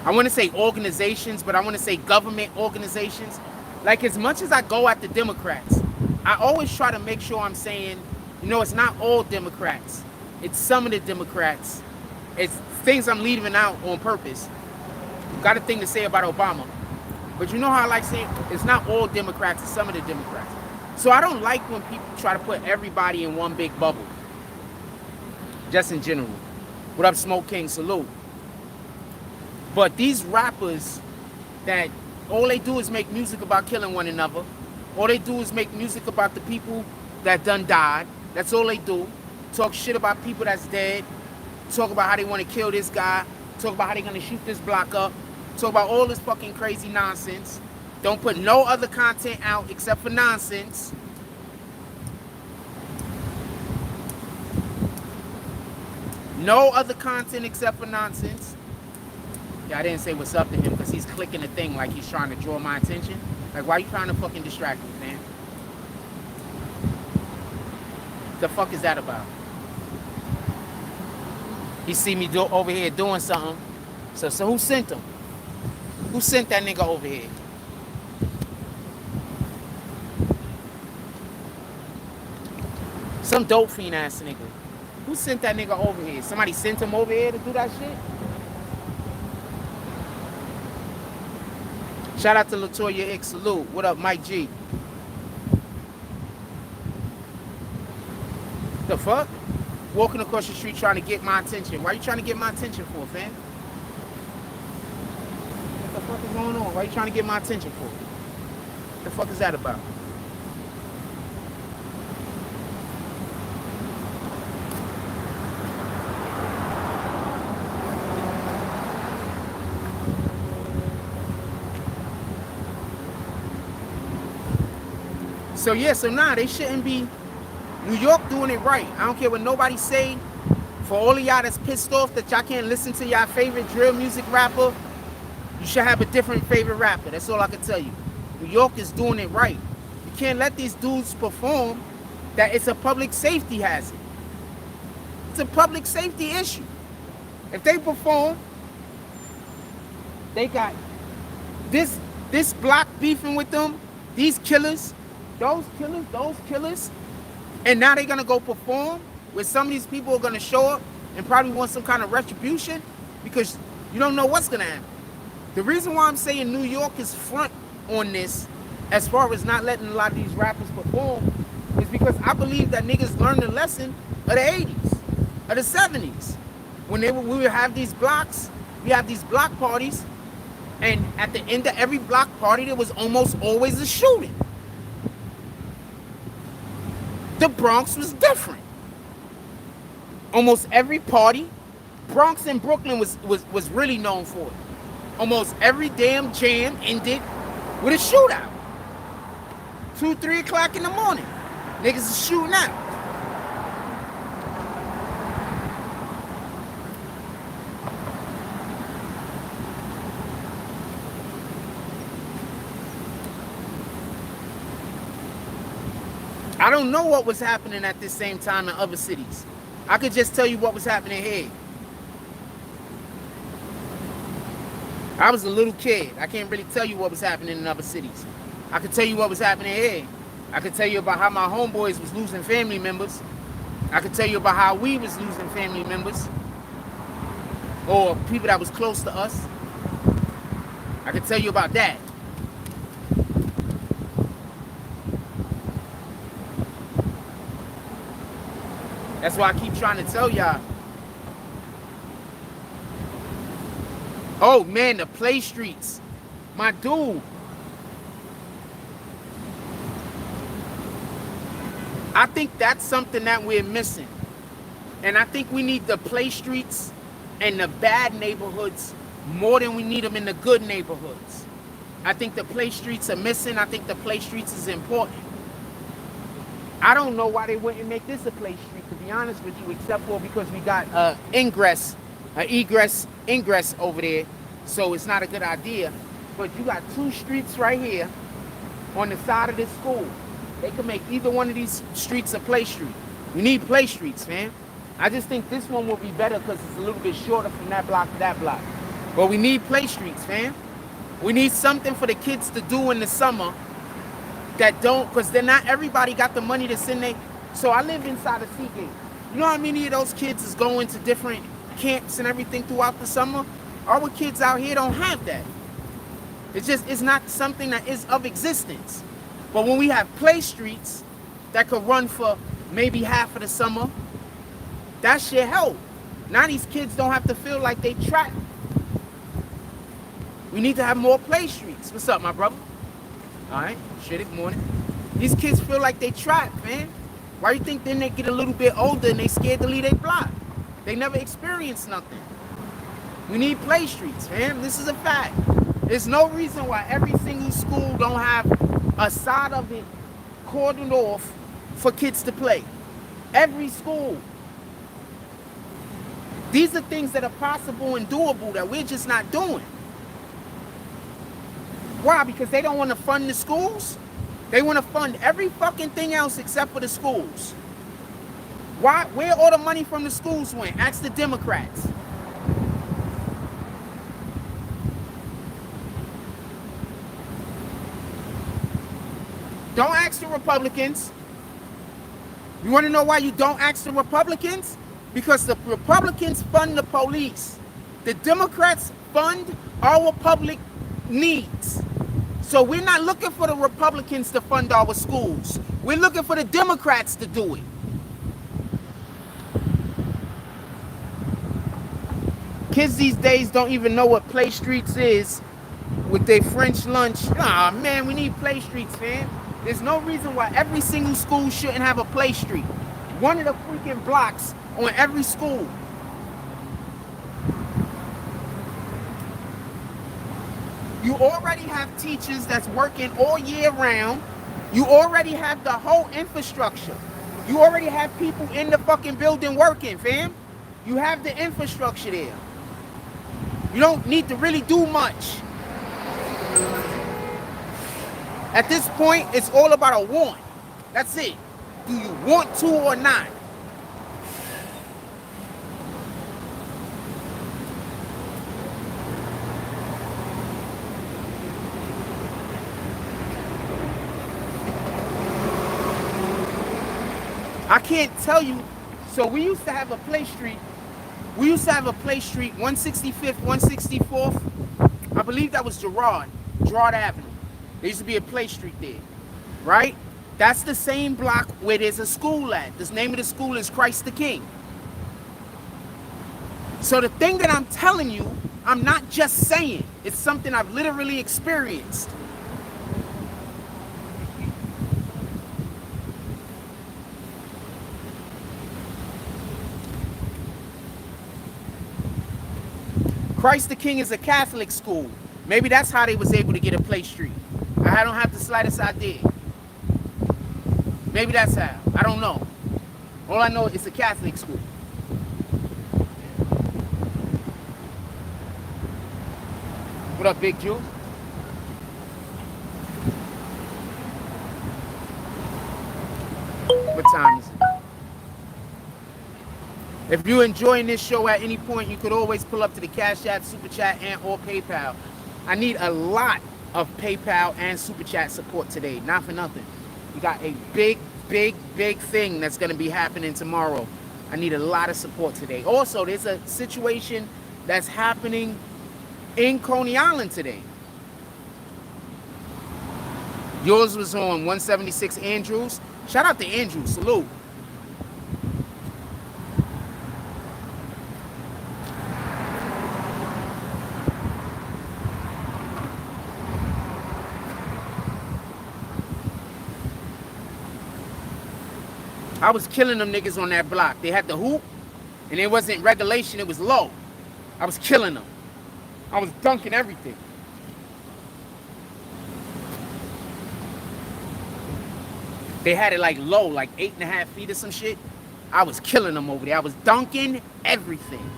I want to say organizations, but I want to say government organizations. Like, as much as I go at the Democrats, I always try to make sure I'm saying, you know, it's not all Democrats. It's some of the Democrats. It's things I'm leaving out on purpose. Got a thing to say about Obama. But you know how I like saying, it's not all Democrats, it's some of the Democrats. So I don't like when people try to put everybody in one big bubble. Just in general. What up, Smoke King? Salute. But these rappers that all they do is make music about killing one another. All they do is make music about the people that done died. That's all they do. Talk shit about people that's dead. Talk about how they want to kill this guy. Talk about how they're going to shoot this block up. Talk about all this fucking crazy nonsense. Don't put no other content out except for nonsense. No other content except for nonsense. Yeah, I didn't say what's up to him because he's clicking the thing like he's trying to draw my attention. Like, why are you trying to fucking distract me, man? The fuck is that about? He see me over here doing something. So who sent him? Who sent that nigga over here? Some dope fiend ass nigga. Who sent that nigga over here? Somebody sent him over here to do that shit? Shout out to Latoya X. Salute. What up, Mike G? The fuck? Walking across the street trying to get my attention. Why are you trying to get my attention for, fam? What the fuck is going on? Why are you trying to get my attention for? What the fuck is that about? So yeah, so nah, they shouldn't be. New York doing it right. I don't care what nobody say. For all of y'all that's pissed off that y'all can't listen to y'all favorite drill music rapper, you should have a different favorite rapper. That's all I can tell you. New York is doing it right. You can't let these dudes perform that it's a public safety hazard. It's a public safety issue. If they perform, they got this block beefing with them, these killers, those killers, and now they're gonna go perform where some of these people are gonna show up and probably want some kind of retribution because you don't know what's gonna happen. The reason why I'm saying New York is front on this as far as not letting a lot of these rappers perform is because I believe that niggas learned the lesson of the 80s, of the 70s. When we would have these blocks, we have these block parties, and at the end of every block party there was almost always a shooting. The Bronx was different. Almost every party, Bronx and Brooklyn was really known for it. Almost every damn jam ended with a shootout. 2, 3 o'clock in the morning. Niggas is shooting out. I don't know what was happening at this same time in other cities. I could just tell you what was happening here. I was a little kid. I can't really tell you what was happening in other cities. I could tell you what was happening here. I could tell you about how my homeboys was losing family members. I could tell you about how we was losing family members. Or people that was close to us. I can tell you about that. That's why I keep trying to tell y'all. Oh man, the play streets. My dude. I think that's something that we're missing. And I think we need the play streets in the bad neighborhoods more than we need them in the good neighborhoods. I think the play streets are missing. I think the play streets is important. I don't know why they wouldn't make this a play street, to be honest with you, except for because we got egress over there, so it's not a good idea. But you got two streets right here on the side of this school. They can make either one of these streets a play street. We need play streets, man. I just think this one will be better because it's a little bit shorter from that block to that block. But we need play streets, man. We need something for the kids to do in the summer that don't, because they're not everybody got the money to send they. So I live inside of Seagate. You know how many of those kids is going to different camps and everything throughout the summer? Our kids out here don't have that. It's not something that is of existence. But when we have play streets that could run for maybe half of the summer, that shit help. Now these kids don't have to feel like they trapped. We need to have more play streets. What's up, my brother? All right, shit, good morning. These kids feel like they trapped, man. Why you think then they get a little bit older and they scared to leave their block? They never experienced nothing. We need play streets, man. This is a fact. There's no reason why every single school don't have a side of it cordoned off for kids to play. Every school. These are things that are possible and doable that we're just not doing. Why? Because they don't want to fund the schools. They want to fund every fucking thing else except for the schools. Why? Where all the money from the schools went? Ask the Democrats. Don't ask the Republicans. You want to know why you don't ask the Republicans? Because the Republicans fund the police. The Democrats fund our public needs. So we're not looking for the Republicans to fund our schools. We're looking for the Democrats to do it. Kids these days don't even know what play streets is with their French lunch. Nah, man, we need play streets, man. There's no reason why every single school shouldn't have a play street. One of the freaking blocks on every school. You already have teachers that's working all year round. You already have the whole infrastructure. You already have people in the fucking building working, fam. You have the infrastructure there. You don't need to really do much. At this point, it's all about a want. That's it. Do you want to or not? I can't tell you. So we used to have a play street. We used to have a play street, 165th, 164th. I believe that was Gerard Avenue. There used to be a play street there, right? That's the same block where there's a school at. The name of the school is Christ the King. So the thing that I'm telling you, I'm not just saying. It's something I've literally experienced. Christ the King is a Catholic school. Maybe that's how they was able to get a play street. I don't have the slightest idea. Maybe that's how. I don't know. All I know is it's a Catholic school. What up, Big Jules? What time is it? If you're enjoying this show at any point, you could always pull up to the Cash App, Super Chat, and or PayPal. I need a lot of PayPal and Super Chat support today. Not for nothing. We got a big thing that's going to be happening tomorrow. I need a lot of support today. Also, there's a situation that's happening in Coney Island today. Yours was on 176 Andrews. Shout out to Andrew. Salute. I was killing them niggas on that block. They had the hoop, and it wasn't regulation, it was low. I was killing them. I was dunking everything. They had it like low, like 8.5 feet or some shit. I was killing them over there. I was dunking everything.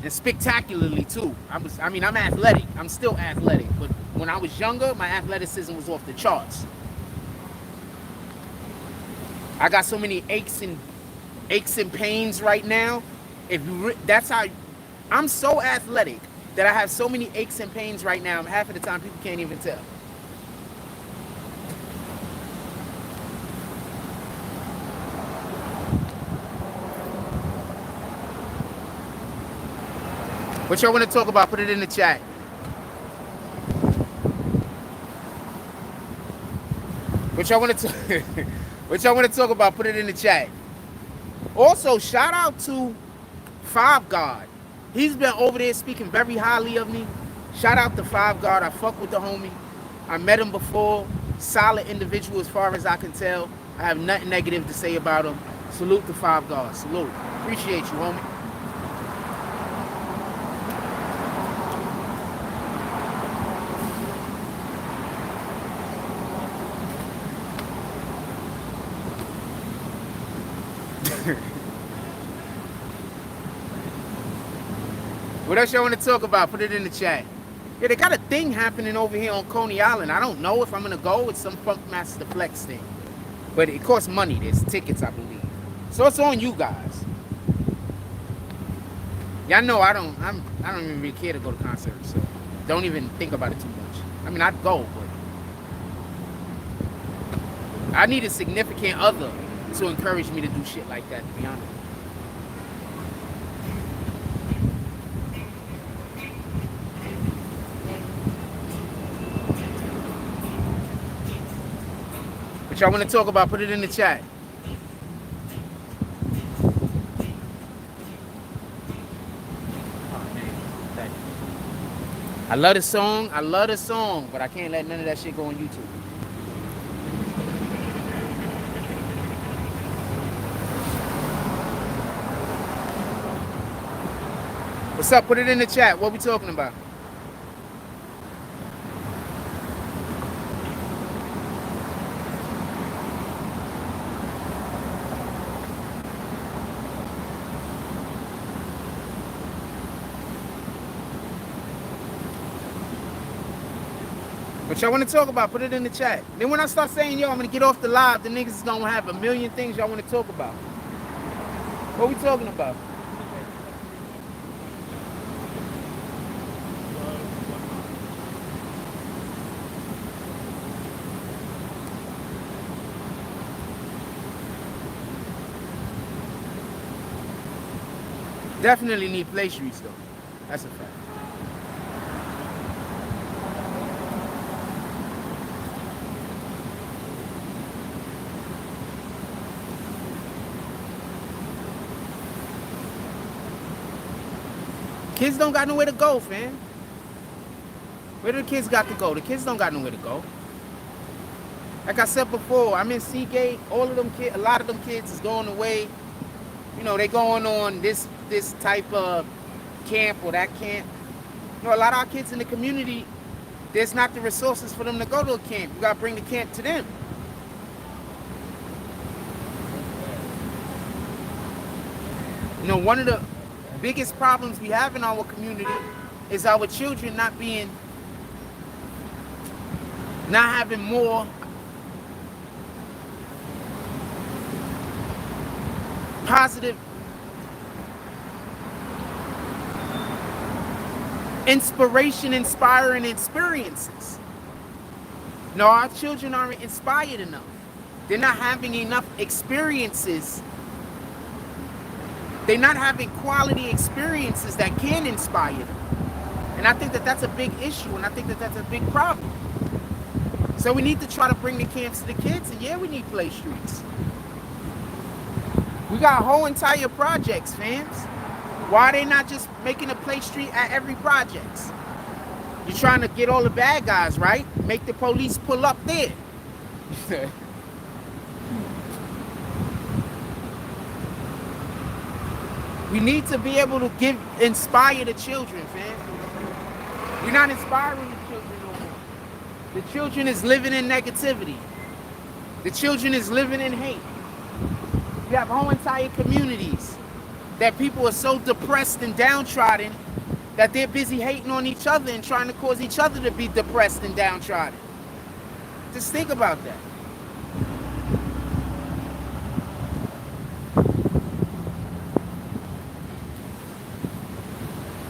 And spectacularly too. I'm athletic. I'm still athletic. But when I was younger, my athleticism was off the charts. I got so many aches and pains right now. That's how I'm so athletic that I have so many aches and pains right now. Half of the time, people can't even tell. What y'all want to talk about? Put it in the chat. What y'all want to what y'all want to talk about? Put it in the chat. Also, shout out to Five God. He's been over there speaking very highly of me. Shout out to Five God. I fuck with the homie. I met him before. Solid individual as far as I can tell. I have nothing negative to say about him. Salute to Five God. Salute. Appreciate you, homie. What else y'all want to talk about? Put it in the chat. Yeah, they got a thing happening over here on Coney Island. I don't know if I'm going to go. It's some Funk Master Flex thing. But it costs money. There's tickets, I believe. So it's on you guys. Y'all know I don't even really care to go to concerts. So don't even think about it too much. I mean, I'd go, but I need a significant other to encourage me to do shit like that, to be honest. What y'all want to talk about? Put it in the chat. I love the song. I love the song, but I can't let none of that shit go on YouTube. What's up? Put it in the chat. What we talking about? What y'all want to talk about? Put it in the chat. Then when I start saying, yo, I'm going to get off the live, the niggas is going to have a million things y'all want to talk about. What we talking about? Definitely need play streets, though. That's a fact. Kids don't got nowhere to go, fam. Where do the kids got to go? The kids don't got nowhere to go. Like I said before, I'm in Seagate. All of them kids, a lot of them kids is going away. You know, they going on this type of camp or that camp. You know, a lot of our kids in the community, there's not the resources for them to go to a camp. You got to bring the camp to them. You know, one of the biggest problems we have in our community is our children not having more positive inspiring experiences. No, our children aren't inspired enough. They're not having enough experiences They're not having quality experiences that can inspire them. And I think that that's a big issue, and I think that that's a big problem. So we need to try to bring the camps to the kids, and yeah, we need play streets. We got whole entire projects, fams. Why are they not just making a play street at every project? You're trying to get all the bad guys, right? Make the police pull up there. We need to be able to inspire the children, fam. We're not inspiring the children no more. The children is living in negativity. The children is living in hate. You have whole entire communities that people are so depressed and downtrodden that they're busy hating on each other and trying to cause each other to be depressed and downtrodden. Just think about that.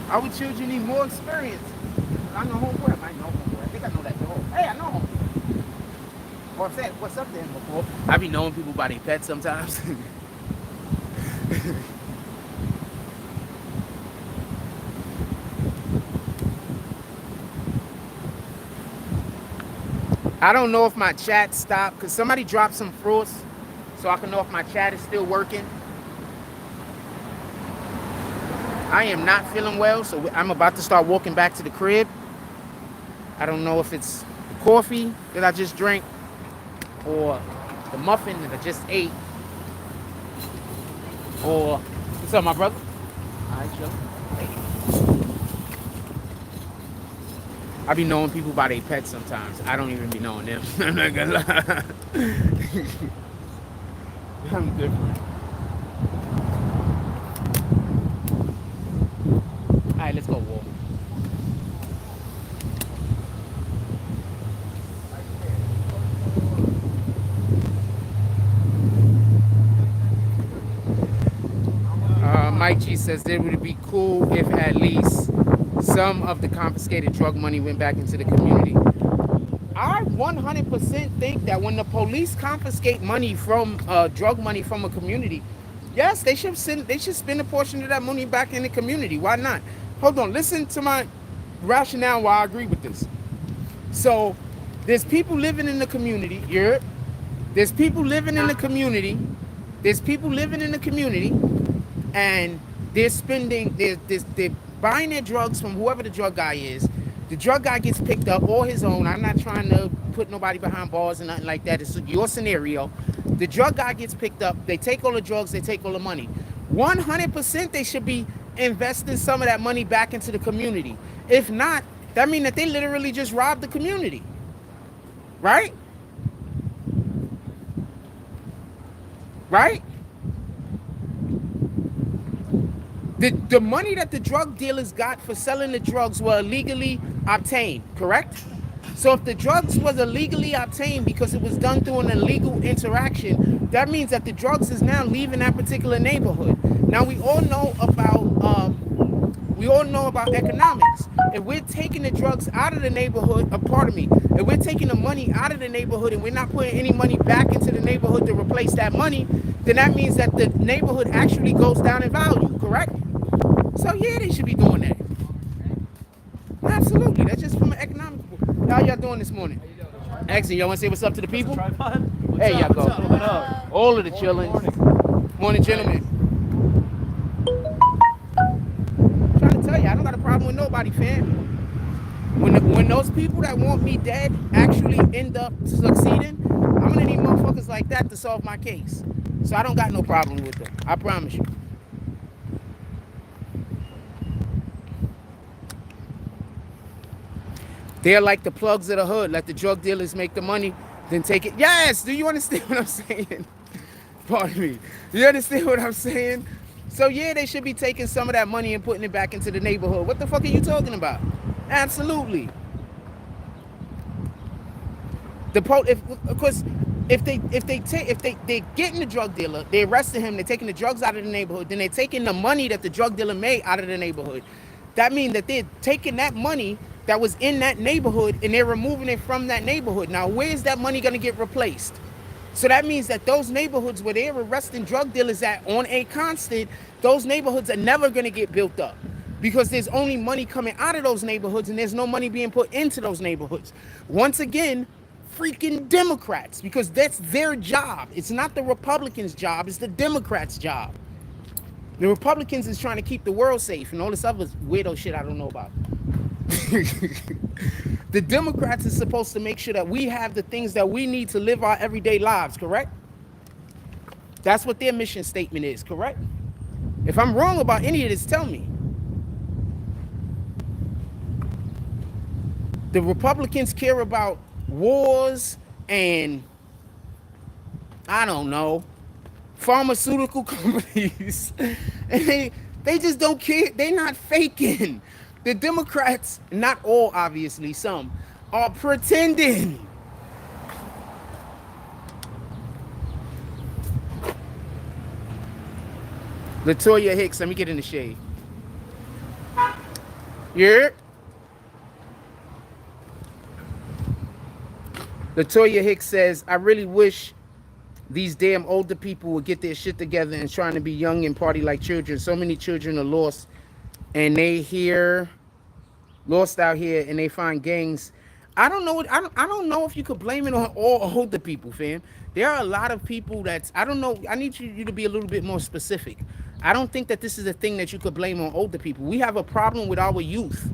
Our children need more experience. I know homeboy. I know homeboy. I think I know that dog. Hey, I know homeboy. Or I've said what's up to him before. I be knowing people by their pets sometimes. I don't know if my chat stopped because somebody dropped some fruits so I can know if my chat is still working. I am not feeling well, so I'm about to start walking back to the crib. I don't know if it's the coffee that I just drank or the muffin that I just ate or... What's up, my brother? All right, chill. I be knowing people by their pets sometimes. I don't even be knowing them. I'm not gonna lie. I'm different. All right, let's go walk. Mike G says it would be cool if at least some of the confiscated drug money went back into the community. I 100% think that when the police confiscate money from drug money from a community, yes, they should spend a portion of that money back in the community. Why not? Hold on, listen to my rationale why I agree with this. So there's people living in the community. There's people living in the community. There's people living in the community, and they're spending. They're buying their drugs from whoever the drug guy is. The drug guy gets picked up all his own. I'm not trying to put nobody behind bars and nothing like that. It's your scenario. The drug guy gets picked up. They take all the drugs. They take all the money. 100% they should be investing some of that money back into the community. If not, that means that they literally just robbed the community. Right? Right? The money that the drug dealers got for selling the drugs were illegally obtained, correct? So if the drugs was illegally obtained because it was done through an illegal interaction, that means that the drugs is now leaving that particular neighborhood. Now we all know about economics. If we're taking the drugs out of the neighborhood, if we're taking the money out of the neighborhood and we're not putting any money back into the neighborhood to replace that money, then that means that the neighborhood actually goes down in value, correct? So yeah, they should be doing that. Absolutely. That's just from an economic point. How y'all doing this morning? Excellent. Y'all want to say what's up to the people? Hey, y'all go. All of the chillins. Morning, gentlemen. I'm trying to tell you, I don't got a problem with nobody, fam. When those people that want me dead actually end up succeeding, I'm gonna need motherfuckers like that to solve my case. So I don't got no problem with them. I promise you. They're like the plugs of the hood. Let the drug dealers make the money, then take it. Yes! Do you understand what I'm saying? Pardon me. You understand what I'm saying? So yeah, they should be taking some of that money and putting it back into the neighborhood. What the fuck are you talking about? Absolutely. If they're getting the drug dealer, they arrested him, they're taking the drugs out of the neighborhood, then they're taking the money that the drug dealer made out of the neighborhood. That means that they're taking that money that was in that neighborhood and they're removing it from that neighborhood. Now, where is that money going to get replaced? So that means that those neighborhoods where they're arresting drug dealers at on a constant, those neighborhoods are never going to get built up because there's only money coming out of those neighborhoods and there's no money being put into those neighborhoods. Once again, freaking Democrats, because that's their job. It's not the Republicans' job, it's the Democrats' job. The Republicans is trying to keep the world safe and all this other weirdo shit I don't know about. The Democrats is supposed to make sure that we have the things that we need to live our everyday lives, correct? That's what their mission statement is, correct? If I'm wrong about any of this, tell me. The Republicans care about wars and, I don't know, pharmaceutical companies. And they just don't care. They're not faking. The Democrats, not all obviously, some, are pretending. Latoya Hicks, let me get in the shade. Yeah. Latoya Hicks says, I really wish these damn older people would get their shit together and trying to be young and party like children. So many children are lost and lost out here and they find gangs. I don't know. I don't know if you could blame it on all older people, fam. There are a lot of people that's, I don't know. I need you to be a little bit more specific. I don't think that this is a thing that you could blame on older people. We have a problem with our youth.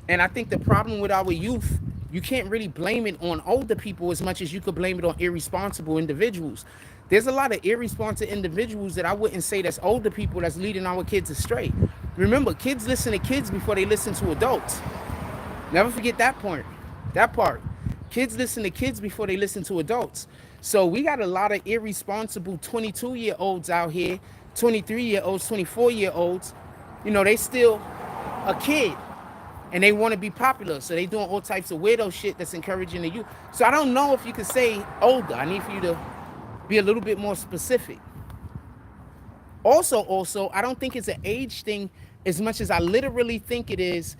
And I think the problem with our youth, you can't really blame it on older people as much as you could blame it on irresponsible individuals. There's a lot of irresponsible individuals that I wouldn't say that's older people that's leading our kids astray. Remember, kids listen to kids before they listen to adults. Never forget that point. That part. Kids listen to kids before they listen to adults. So we got a lot of irresponsible 22-year-olds out here, 23-year-olds, 24-year-olds. You know, they still a kid. And they want to be popular. So they doing all types of weirdo shit that's encouraging the youth. So I don't know if you could say older. I need for you to be a little bit more specific. Also, I don't think it's an age thing as much as I literally think it is.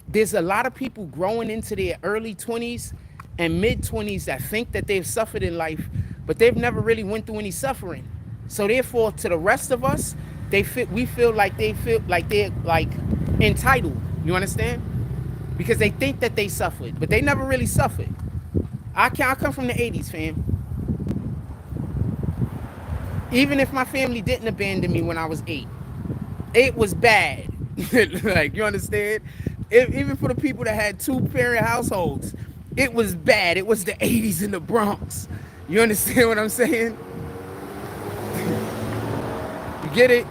There's a lot of people growing into their early 20s and mid 20s that think that they've suffered in life, but they've never really went through any suffering. So therefore, to the rest of us, we feel like they're like entitled. You understand? Because they think that they suffered, but they never really suffered. I come from the 80s, fam. Even if my family didn't abandon me when I was 8, it was bad. Like, you understand? Even for the people that had 2-parent households, it was bad. It was the 80s in the Bronx. You understand what I'm saying? You get it?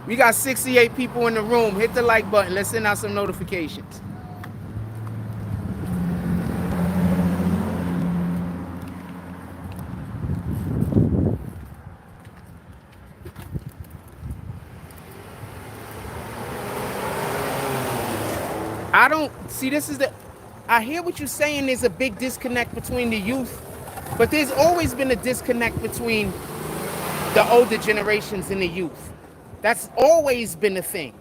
We got 68 people in the room. Hit the like button. Let's send out some notifications. I don't see, I hear what you're saying. There's a big disconnect between the youth, but there's always been a disconnect between the older generations and the youth. That's always been a thing.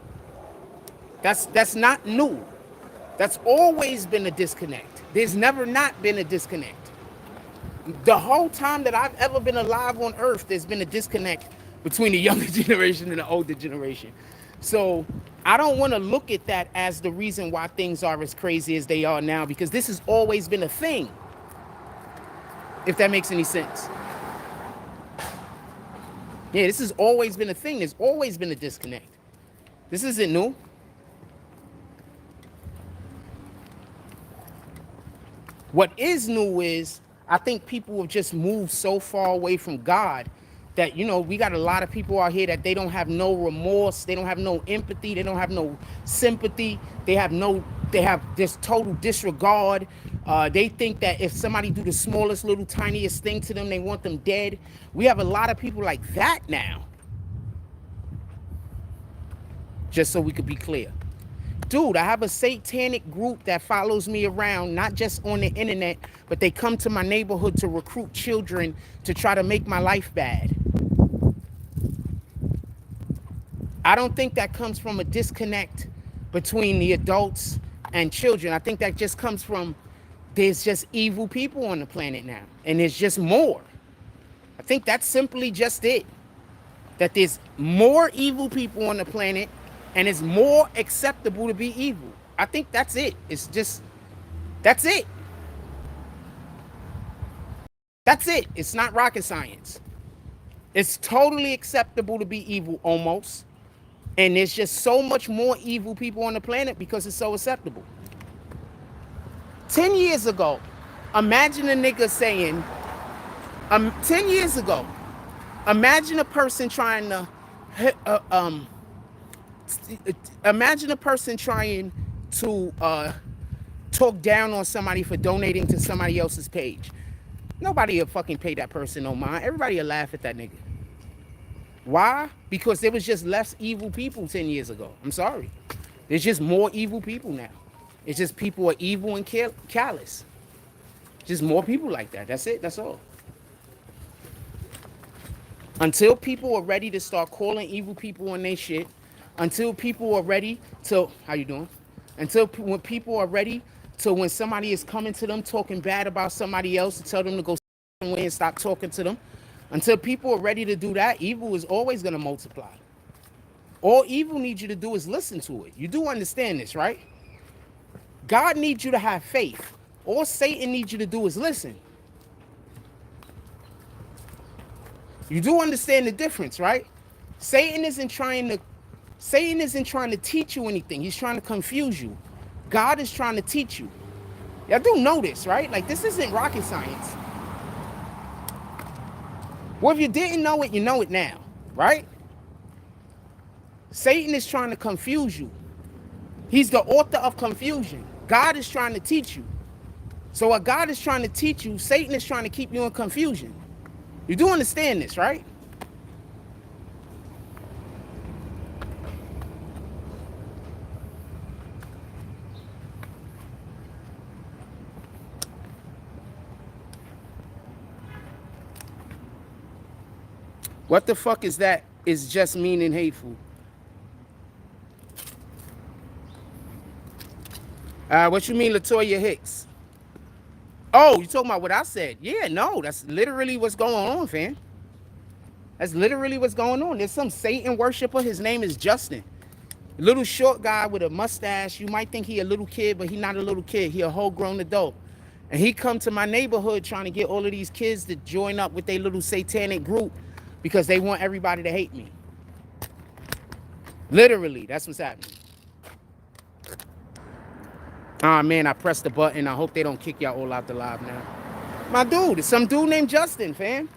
That's not new. That's always been a disconnect. There's never not been a disconnect. The whole time that I've ever been alive on earth, there's been a disconnect between the younger generation and the older generation. So I don't want to look at that as the reason why things are as crazy as they are now, because this has always been a thing, if that makes any sense. Yeah, this has always been a thing. There's always been a disconnect. This isn't new. What is new is, I think people have just moved so far away from God that, you know, we got a lot of people out here that they don't have no remorse, they don't have no empathy, they don't have no sympathy, they have this total disregard. They think that if somebody do the smallest little tiniest thing to them, they want them dead. We have a lot of people like that now. Just so we could be clear. Dude, I have a satanic group that follows me around, not just on the internet, but they come to my neighborhood to recruit children to try to make my life bad. I don't think that comes from a disconnect between the adults and children. I think that just comes from there's just evil people on the planet now. And there's just more. I think that's simply just it. That there's more evil people on the planet and it's more acceptable to be evil. I think that's it. It's just, that's it. That's it. It's not rocket science. It's totally acceptable to be evil almost. And there's just so much more evil people on the planet because it's so acceptable. 10 years ago, imagine a nigga saying, 10 years ago, imagine a person trying to, imagine a person trying to talk down on somebody for donating to somebody else's page. Nobody will fucking pay that person no mind. Everybody will laugh at that nigga. Why? Because there was just less evil people 10 years ago. I'm sorry. There's just more evil people now. It's just people are evil and callous. Just more people like that. That's it. That's all. Until people are ready to start calling evil people on their shit, until people are ready to, how you doing? When people are ready to, when somebody is coming to them talking bad about somebody else, to tell them to go somewhere and stop talking to them, until people are ready to do that, evil is always going to multiply. All evil needs you to do is listen to it. You do understand this, right? God needs you to have faith. All Satan needs you to do is listen. You do understand the difference, right? Satan isn't trying to teach you anything. He's trying to confuse you. God is trying to teach you. Y'all do know this, right? Like, this isn't rocket science. Well, if you didn't know it, you know it now, right? Satan is trying to confuse you. He's the author of confusion. God is trying to teach you. So what God is trying to teach you, Satan is trying to keep you in confusion. You do understand this, right? What the fuck is that? Is just mean and hateful. What you mean, Latoya Hicks? Oh, you talking about what I said? Yeah, no, that's literally what's going on, fam. That's literally what's going on. There's some Satan worshiper. His name is Justin. Little short guy with a mustache. You might think he a little kid, but he not a little kid. He a whole grown adult. And he come to my neighborhood trying to get all of these kids to join up with their little satanic group because they want everybody to hate me. Literally, that's what's happening. Ah, man, I pressed the button. I hope they don't kick y'all all out the live now. My dude, it's some dude named Justin, fam.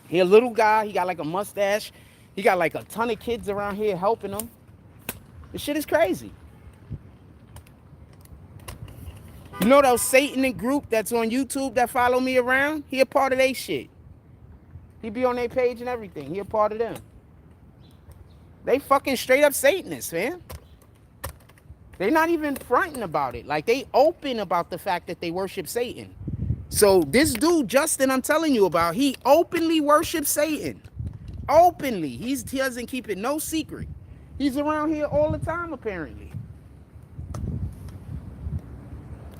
He a little guy. He got like a mustache. He got like a ton of kids around here helping him. This shit is crazy. You know those Satanic group that's on YouTube that follow me around? He a part of their shit. He be on their page and everything. He a part of them. They fucking straight up Satanists, man. They're not even fronting about it. Like, they open about the fact that they worship Satan. So this dude, Justin, I'm telling you about, he openly worships Satan. Openly. He doesn't keep it no secret. He's around here all the time, apparently.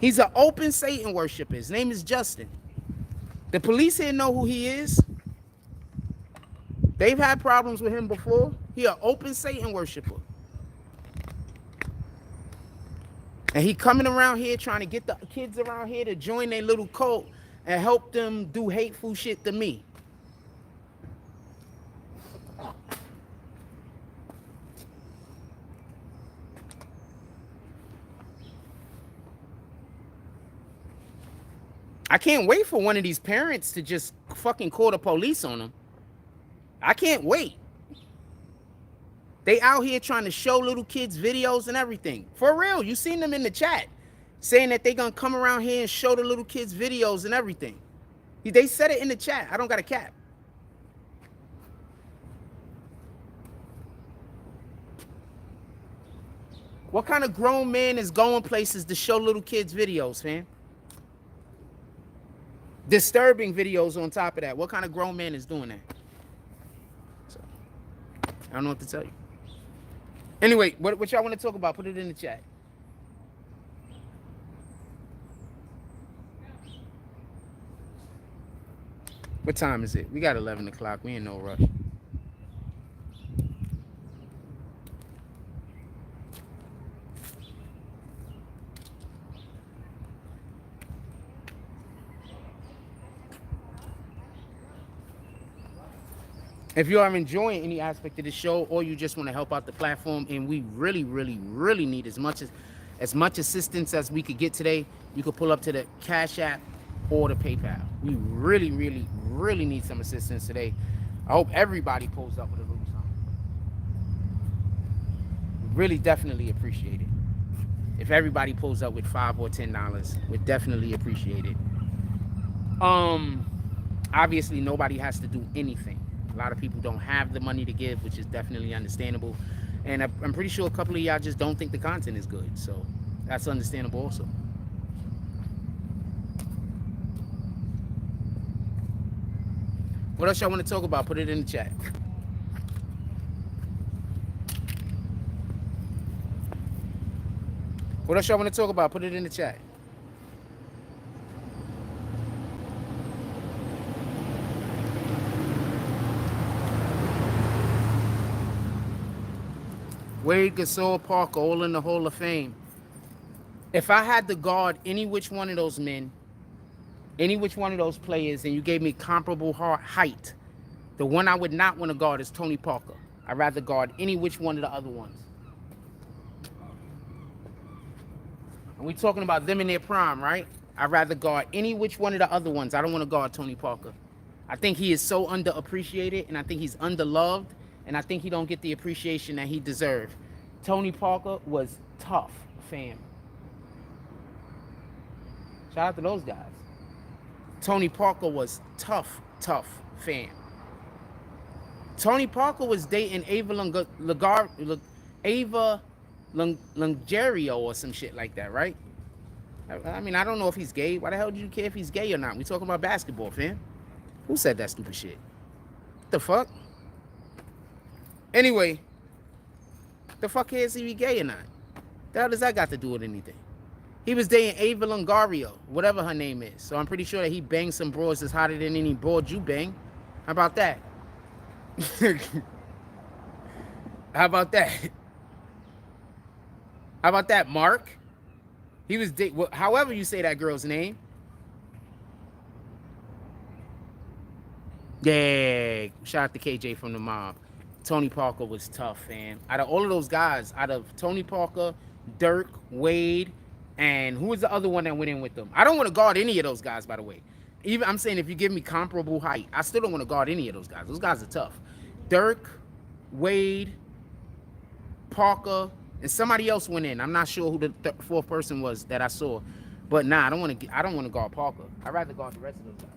He's an open Satan worshiper. His name is Justin. The police here know who he is. They've had problems with him before. He an open Satan worshiper. And he coming around here trying to get the kids around here to join their little cult and help them do hateful shit to me. I can't wait for one of these parents to just fucking call the police on them. I can't wait. They out here trying to show little kids videos and everything. For real, you seen them in the chat saying that they gonna come around here and show the little kids videos and everything. They said it in the chat. I don't got a cap. What kind of grown man is going places to show little kids videos, fam? Disturbing videos on top of that. What kind of grown man is doing that? So, I don't know what to tell you. Anyway, what y'all want to talk about? Put it in the chat. What time is it? We got 11 o'clock. We in no rush. If you are enjoying any aspect of the show, or you just want to help out the platform, and we really, really, really need as much assistance as we could get today, you could pull up to the Cash App or the PayPal. We really, really, really need some assistance today. I hope everybody pulls up with a little something. Really, definitely appreciate it. If everybody pulls up with $5 or $10, we'd definitely appreciate it. Obviously, nobody has to do anything. A lot of people don't have the money to give, which is definitely understandable. And I'm pretty sure a couple of y'all just don't think the content is good. So that's understandable also. What else y'all want to talk about? Put it in the chat. What else y'all want to talk about? Put it in the chat. Wade, Gasol, Parker, all in the Hall of Fame. If I had to guard any which one of those men, any which one of those players, and you gave me comparable height, the one I would not want to guard is Tony Parker. I'd rather guard any which one of the other ones. And we're talking about them in their prime, right? I'd rather guard any which one of the other ones. I don't want to guard Tony Parker. I think he is so underappreciated, and I think he's underloved, and I think he don't get the appreciation that he deserved. Tony Parker was tough, fam. Shout out to those guys. Tony Parker was tough, fam. Tony Parker was dating Ava Longerio or some shit like that, right? I mean, I don't know if he's gay. Why the hell do you care if he's gay or not? We talking about basketball, fam. Who said that stupid shit? What the fuck? Anyway, the fuck cares if he gay or not? The hell does that got to do with anything? He was dating Ava Longerio, whatever her name is. So I'm pretty sure that he banged some broads that's hotter than any broad you bang. How about that? How about that? How about that, Mark? He was however you say that girl's name. Yeah, shout out to KJ from the mob. Tony Parker was tough, fam. Out of all of those guys, out of Tony Parker, Durk, Wade, and who was the other one that went in with them? I don't want to guard any of those guys, by the way. Even I'm saying if you give me comparable height, I still don't want to guard any of those guys. Those guys are tough. Durk, Wade, Parker, and somebody else went in. I'm not sure who the fourth person was that I saw, but nah, I don't want to guard Parker. I'd rather guard the rest of those guys.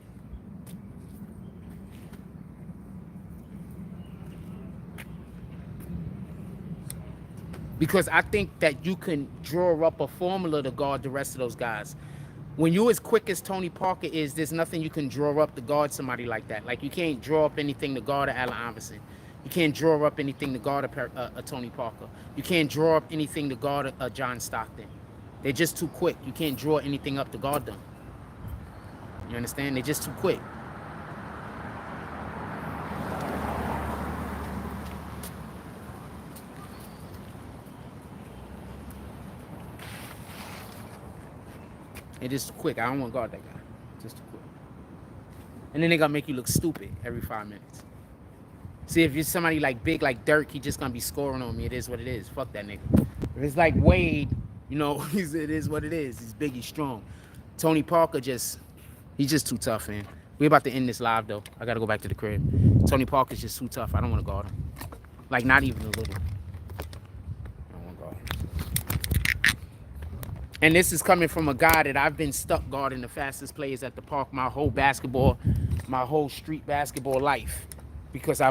Because I think that you can draw up a formula to guard the rest of those guys. When you're as quick as Tony Parker is, there's nothing you can draw up to guard somebody like that. Like, you can't draw up anything to guard a Allen Iverson. You can't draw up anything to guard a Tony Parker. You can't draw up anything to guard a John Stockton. They're just too quick. You can't draw anything up to guard them. You understand? They're just too quick. It is quick. I don't want to guard that guy. Just too quick. And then they gonna make you look stupid every 5 minutes. See, if you're somebody like big like Durk, he just gonna be scoring on me. It is what it is. Fuck that nigga. If it's like Wade, you know, it is what it is. He's big, he's strong. Tony Parker he's just too tough, man. We about to end this live though. I gotta go back to the crib. Tony Parker's just too tough. I don't want to guard him. Like, not even a little. And this is coming from a guy that I've been stuck guarding the fastest players at the park my whole street basketball life. Because I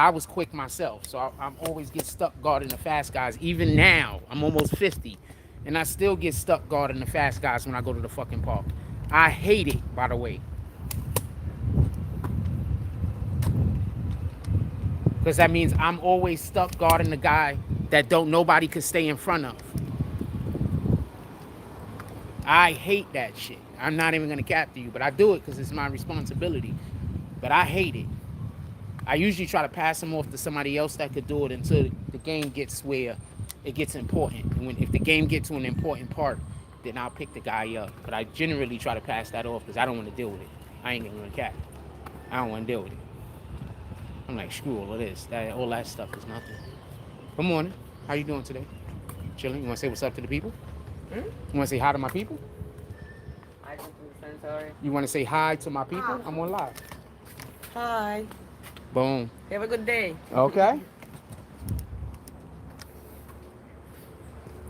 was quick myself. So I'm always get stuck guarding the fast guys. Even now, I'm almost 50. And I still get stuck guarding the fast guys when I go to the fucking park. I hate it, by the way. Because that means I'm always stuck guarding the guy that nobody could stay in front of. I hate that shit. I'm not even going to cap to you, but I do it because it's my responsibility. but I hate it. I usually try to pass them off to somebody else that could do it until the game gets where it gets important. And if the game gets to an important part, then I'll pick the guy up. But I generally try to pass that off because I don't want to deal with it. I ain't gonna cat. I don't want to deal with it. I'm like, screw all of this. All that stuff is nothing. Good morning. How you doing today? Chilling? You want to say what's up to the people? You want to say hi to my people?
I just am sorry.
You want to say hi to my people? I'm on live.
Hi.
Boom.
Have a good day.
Okay.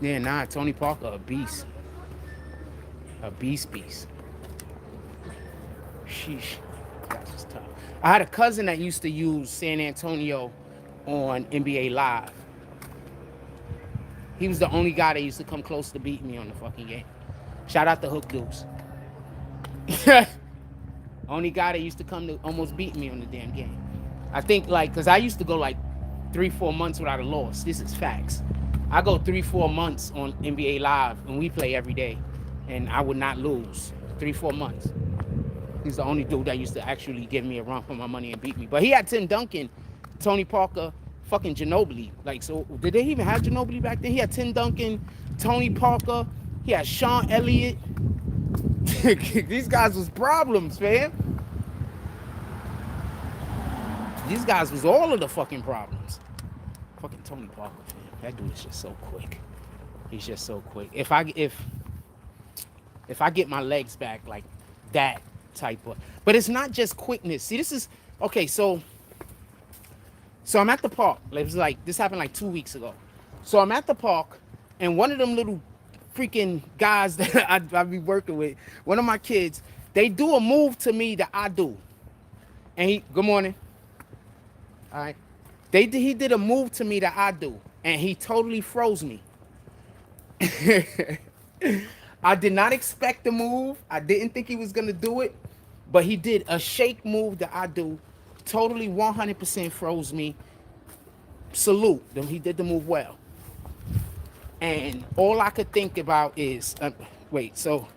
Yeah, nah, Tony Parker, a beast. A beast. Sheesh. That's just tough. I had a cousin that used to use San Antonio on NBA Live. He was the only guy that used to come close to beating me on the fucking game. Shout out to Hook Deuce. Only guy that used to come to almost beat me on the damn game. I think, like, because I used to go like 3-4 months without a loss. This is facts. I go 3-4 months on NBA Live, and we play every day, and I would not lose. 3-4 months. He's the only dude that used to actually give me a run for my money and beat me. But he had Tim Duncan, Tony Parker, fucking Ginobili. Like, so did they even have Ginobili back then? He had Tim Duncan, Tony Parker. He had Sean Elliott. These guys was problems, man. These guys was all of the fucking problems. Fucking Tony Parker, man. That dude is just so quick. He's just so quick. If I get my legs back like that type of, but it's not just quickness. See, this is okay. So I'm at the park. It was like this happened like 2 weeks ago. So I'm at the park, and one of them little freaking guys that I be working with, one of my kids, they do a move to me that I do, and he, good morning. All right. He did a move to me that I do, and he totally froze me. I did not expect the move. I didn't think he was going to do it, but he did a shake move that I do, totally 100% froze me. Salute. He did the move well. And all I could think about is, so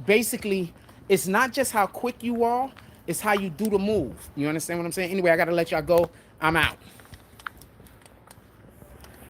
basically, it's not just how quick you are, it's how you do the move. You understand what I'm saying? Anyway, I got to let y'all go. I'm out.